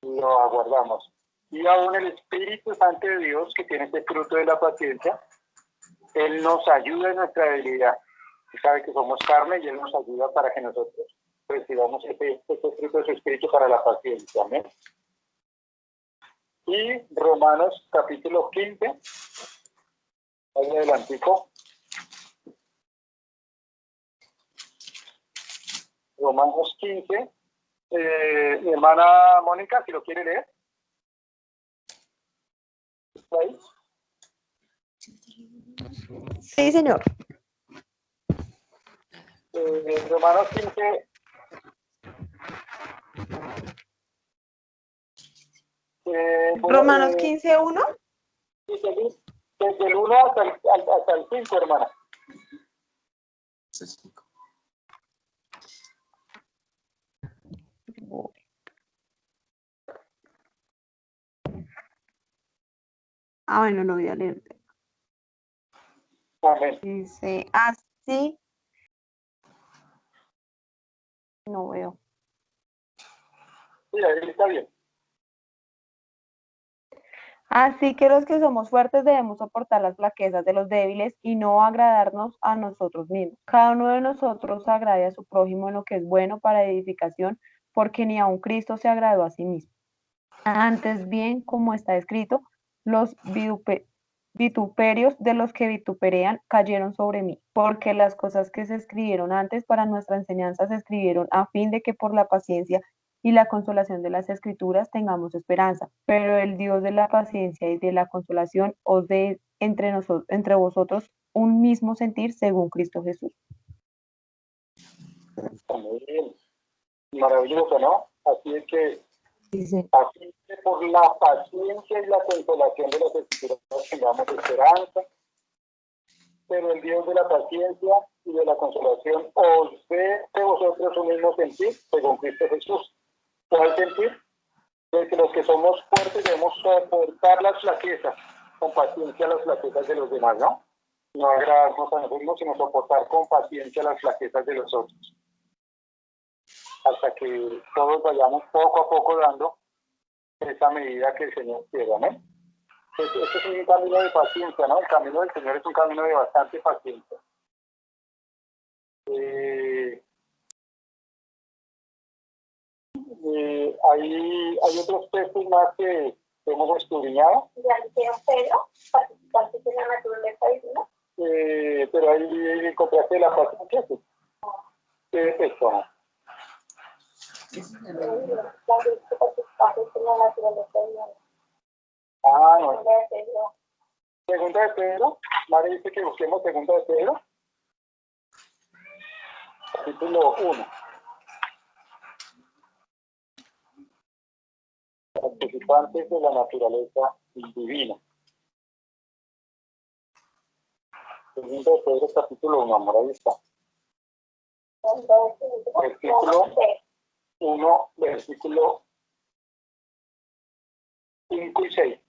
A: lo aguardamos. Y aún el Espíritu Santo de Dios, que tiene este fruto de la paciencia, Él nos ayuda en nuestra debilidad. Él sabe que somos carne y Él nos ayuda para que nosotros recibamos este fruto de su Espíritu para la paciencia. Amén. Y Romanos capítulo 15, ahí adelantico. Romanos 15. Mi hermana Mónica, si lo quiere leer. ¿Está ahí?
E: Sí, señor.
A: Romanos 15.
E: Romanos 15:1.
A: Desde el 1 hasta el 5, hermana.
E: Bueno, lo voy a leer.
A: Amén.
E: Dice, así. No veo.
A: Sí, ahí está bien.
E: Así que los que somos fuertes debemos soportar las flaquezas de los débiles y no agradarnos a nosotros mismos. Cada uno de nosotros agrade a su prójimo en lo que es bueno para edificación, porque ni aun Cristo se agradó a sí mismo. Antes bien, como está escrito, los vituperios de los que vituperean cayeron sobre mí, porque las cosas que se escribieron antes para nuestra enseñanza se escribieron a fin de que por la paciencia y la consolación de las Escrituras tengamos esperanza. Pero el Dios de la paciencia y de la consolación os dé entre vosotros un mismo sentir según Cristo Jesús.
A: Amén. Maravilloso, ¿no? Así es que
E: Dice,
A: Así que por la paciencia y la consolación de las escrituras tengamos esperanza, pero el Dios de la paciencia y de la consolación os dé de vosotros un mismo sentir, según Cristo Jesús. ¿Cuál sentir? De que los que somos fuertes debemos soportar las flaquezas, con paciencia las flaquezas de los demás, ¿no? No agradarnos a nosotros mismos, sino soportar con paciencia las flaquezas de los otros. Hasta que todos vayamos poco a poco dando esa medida que el Señor quiera, ¿no? Este es un camino de paciencia, ¿no? El camino del Señor es un camino de bastante paciencia. Hay otros textos más que hemos estudiado.
F: Ya dijeron Pedro, participante de la naturaleza divina.
A: Pero ahí compraste la paciencia, ¿sí? ¿Qué texto?
F: Participante de la naturaleza divina.
A: Ah, no. Segunda de Pedro. María dice que busquemos segunda de Pedro. Capítulo 1. Participantes de la naturaleza divina. Segunda de Pedro, capítulo 1, amor, ahí está. Versículo 1, versículo 5 y 6.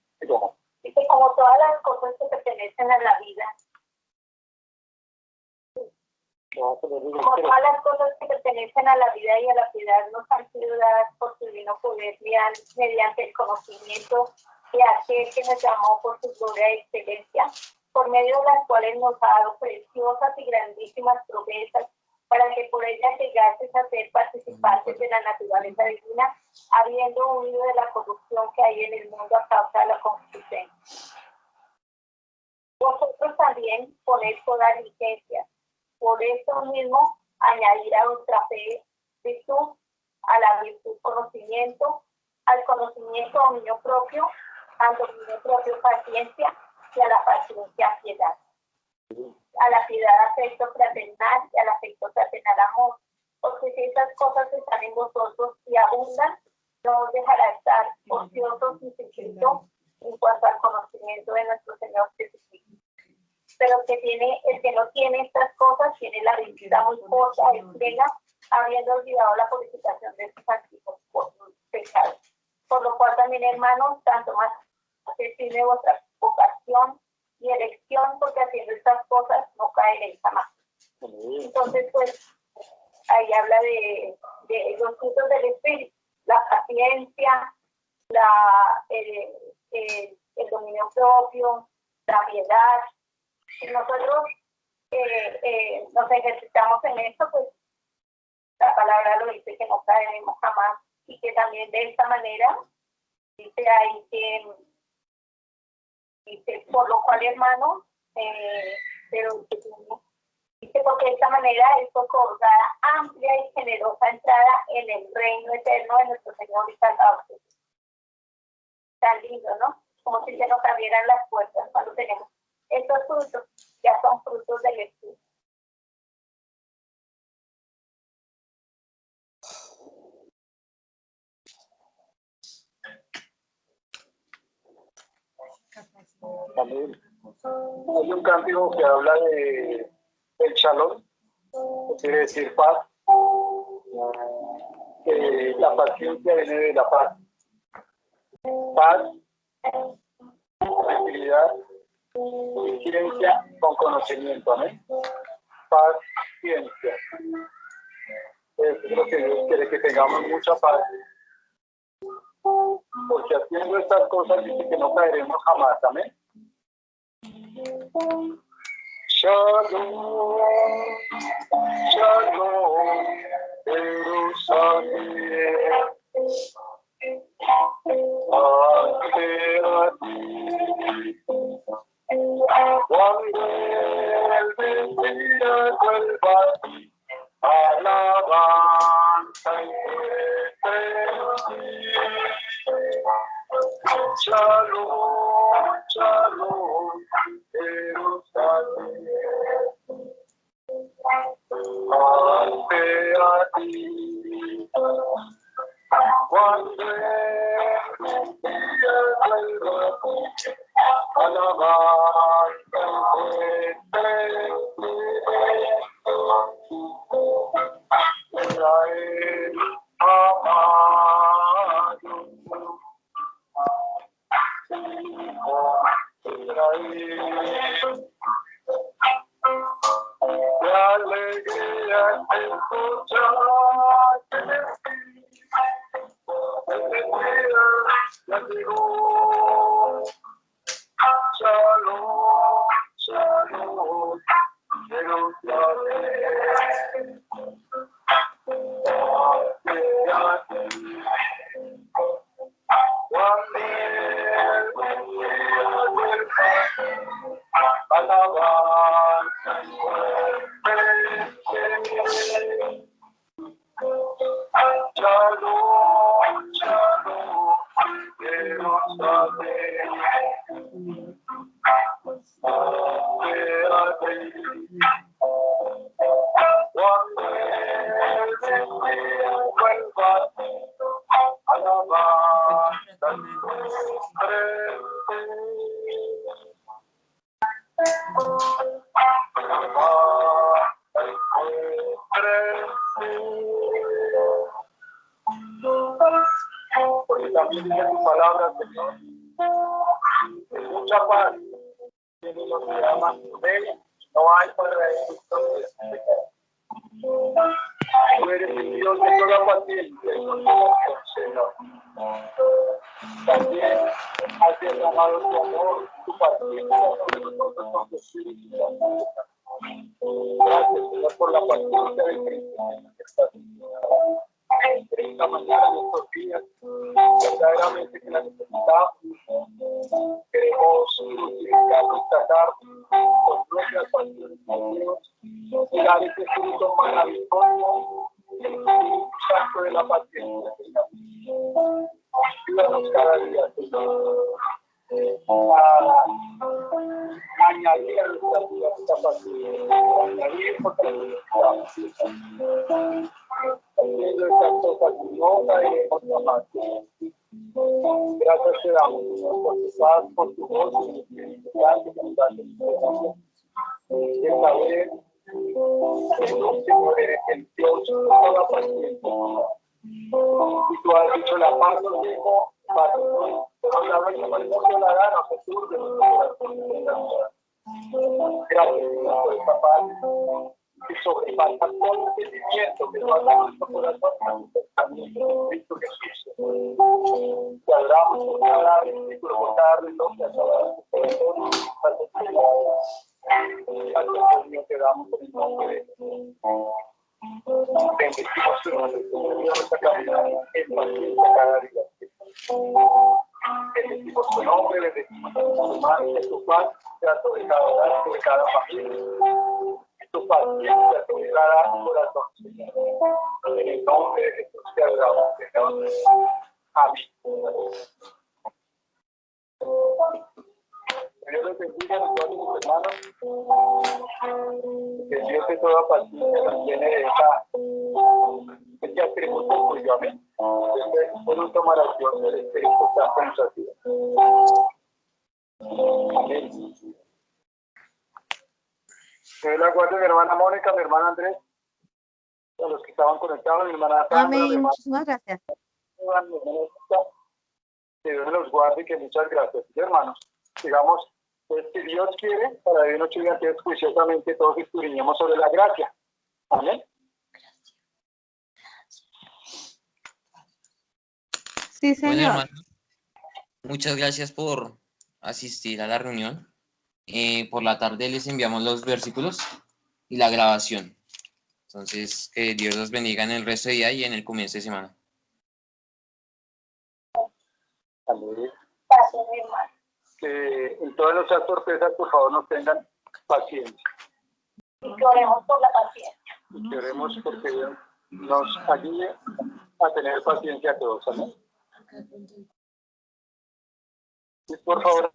F: Dice, como todas las cosas que pertenecen a la vida, como todas las cosas que pertenecen a la vida y a la piedad nos han sido dadas por su divino poder mediante el conocimiento de aquel que nos llamó por su gloria y excelencia, por medio de las cuales nos ha dado preciosas y grandísimas promesas, para que por ellas llegases a ser participantes de la naturaleza divina, habiendo huido de la corrupción que hay en el mundo a causa de la concupiscencia. Vosotros también ponéis toda diligencia. Por eso mismo, añadir a vuestra fe virtud, a la virtud conocimiento, al conocimiento dominio propio, al dominio propio paciencia y a la paciencia piedad. A la piedad afecto fraternal y al afecto fraternal amor. Porque si esas cosas están en vosotros y abundan, no os dejará estar ociosos ni secretos en cuanto al conocimiento de nuestro Señor Jesucristo. Pero el que no tiene estas cosas tiene la vida muy corta, extrema, habiendo olvidado la purificación de sus antiguos pecados. Por lo cual también, hermanos, tanto más firme vuestra vocación y elección, porque haciendo estas cosas no caeréis jamás. Entonces, pues, ahí habla de los frutos del Espíritu, la paciencia, el dominio propio, la piedad. Si nosotros nos ejercitamos en esto, pues la palabra lo dice que no caeremos jamás, y que también de esta manera dice ahí que dice, por lo cual, hermanos, pero dice, porque de esta manera es otorgada amplia y generosa entrada en el reino eterno de nuestro Señor y Salvador Jesús. Tan lindo, ¿no? Como si se nos abrieran las puertas cuando tenemos estos frutos, ya son frutos del Espíritu.
A: También hay un cántico que habla del shalom, que quiere decir paz. La paciencia viene de la paz. Paz, tranquilidad, ciencia con conocimiento, ¿no? Paz, ciencia. Es lo que Dios quiere, que tengamos mucha paz. Porque haciendo estas cosas dice que no caeremos jamás, amén. Shalom, shalom, Jerusalén, ante a ti, cuando el Mesías vuelva a ti, alabanza y shalom, shalom, Jerusalén, ante a ti, cuando alabanza Israel amado, Israel, de alegría escuchaste, ya llegó, Shalom, Shalom, Jerusalén. Porque también dice tu palabra, Señor, mucha paz tiene los que aman tu ley, no hay para ellos. Tú eres el Dios de toda paciencia y consolación, Señor. También has derramado tu amor, tu paciencia sobre nosotros con tu Espíritu Santo. Gracias, Señor, por la paciencia de Cristo que está en esta mañana, en estos días, verdaderamente que la necesitamos. Queremos purificar nuestra carne con nuestras pasiones con Dios y dar ese fruto maravilloso, el Espíritu Santo de la paciencia. Ayúdanos cada día, Señor, a añadir a nuestra vida esta paciencia, añadir porque necesitamos. Haciendo estas cosas no caeremos jamás. Gracias te damos, Señor, por tu paz, por tu voz, por tu Espíritu Santo que nos da esperanza. De saber que tú, Señor, eres el Dios de toda paciencia. Y tú has dicho la paz nos dijo, paz nos la doy como el mundo la da, no se turbe nuestro corazón. Gracias, Señor, por esta paz que sobrepasa todo entendimiento que nos da nuestro corazón también en Cristo Jesús. Te adoramos por cada versículo, por cada reloj que has dado a tu corazón. Gracias, Dios, te damos por el nombre de Jesús. Bendecimos tu nombre, Señor, nuestra caridad en paciencia cada día. Bendecimos tu nombre, bendecimos tu madre, tu paz, sea sobre cada hogar, sobre cada familia. Tu paciencia sobre cada corazón, Señor. En el nombre de Jesús te adoramos, Señor. Amén. Dios les bendiga a todos mis hermanos. Que Dios de toda paciencia nos llene de este atributo tuyo. Amén. Este fruto maravilloso del Espíritu Santo en nuestras vidas. Amén. Que Dios la guarde, mi hermana Mónica, mi hermana Andrés, a los que estaban conectados, mi hermana Sandra,
E: Amén, muchísimas gracias.
A: Que Dios los guarde y que muchas gracias. Y hermanos, digamos, pues, si Dios quiere, para de noche y antes juiciosamente todos escudriñemos sobre la gracia. Amén.
E: Sí,
B: Bueno,
E: señor.
B: hermano, muchas gracias por asistir a la reunión. Por la tarde les enviamos los versículos y la grabación. Entonces, que Dios los bendiga en el resto de día y en el comienzo de semana.
A: Amén.
F: Gracias, mi hermano.
A: Que en todas nuestras sorpresas, por favor, nos tengan paciencia.
F: Y que oremos por la paciencia.
A: Y que oremos porque Dios nos ayude a tener paciencia a todos. Amén. Y por favor,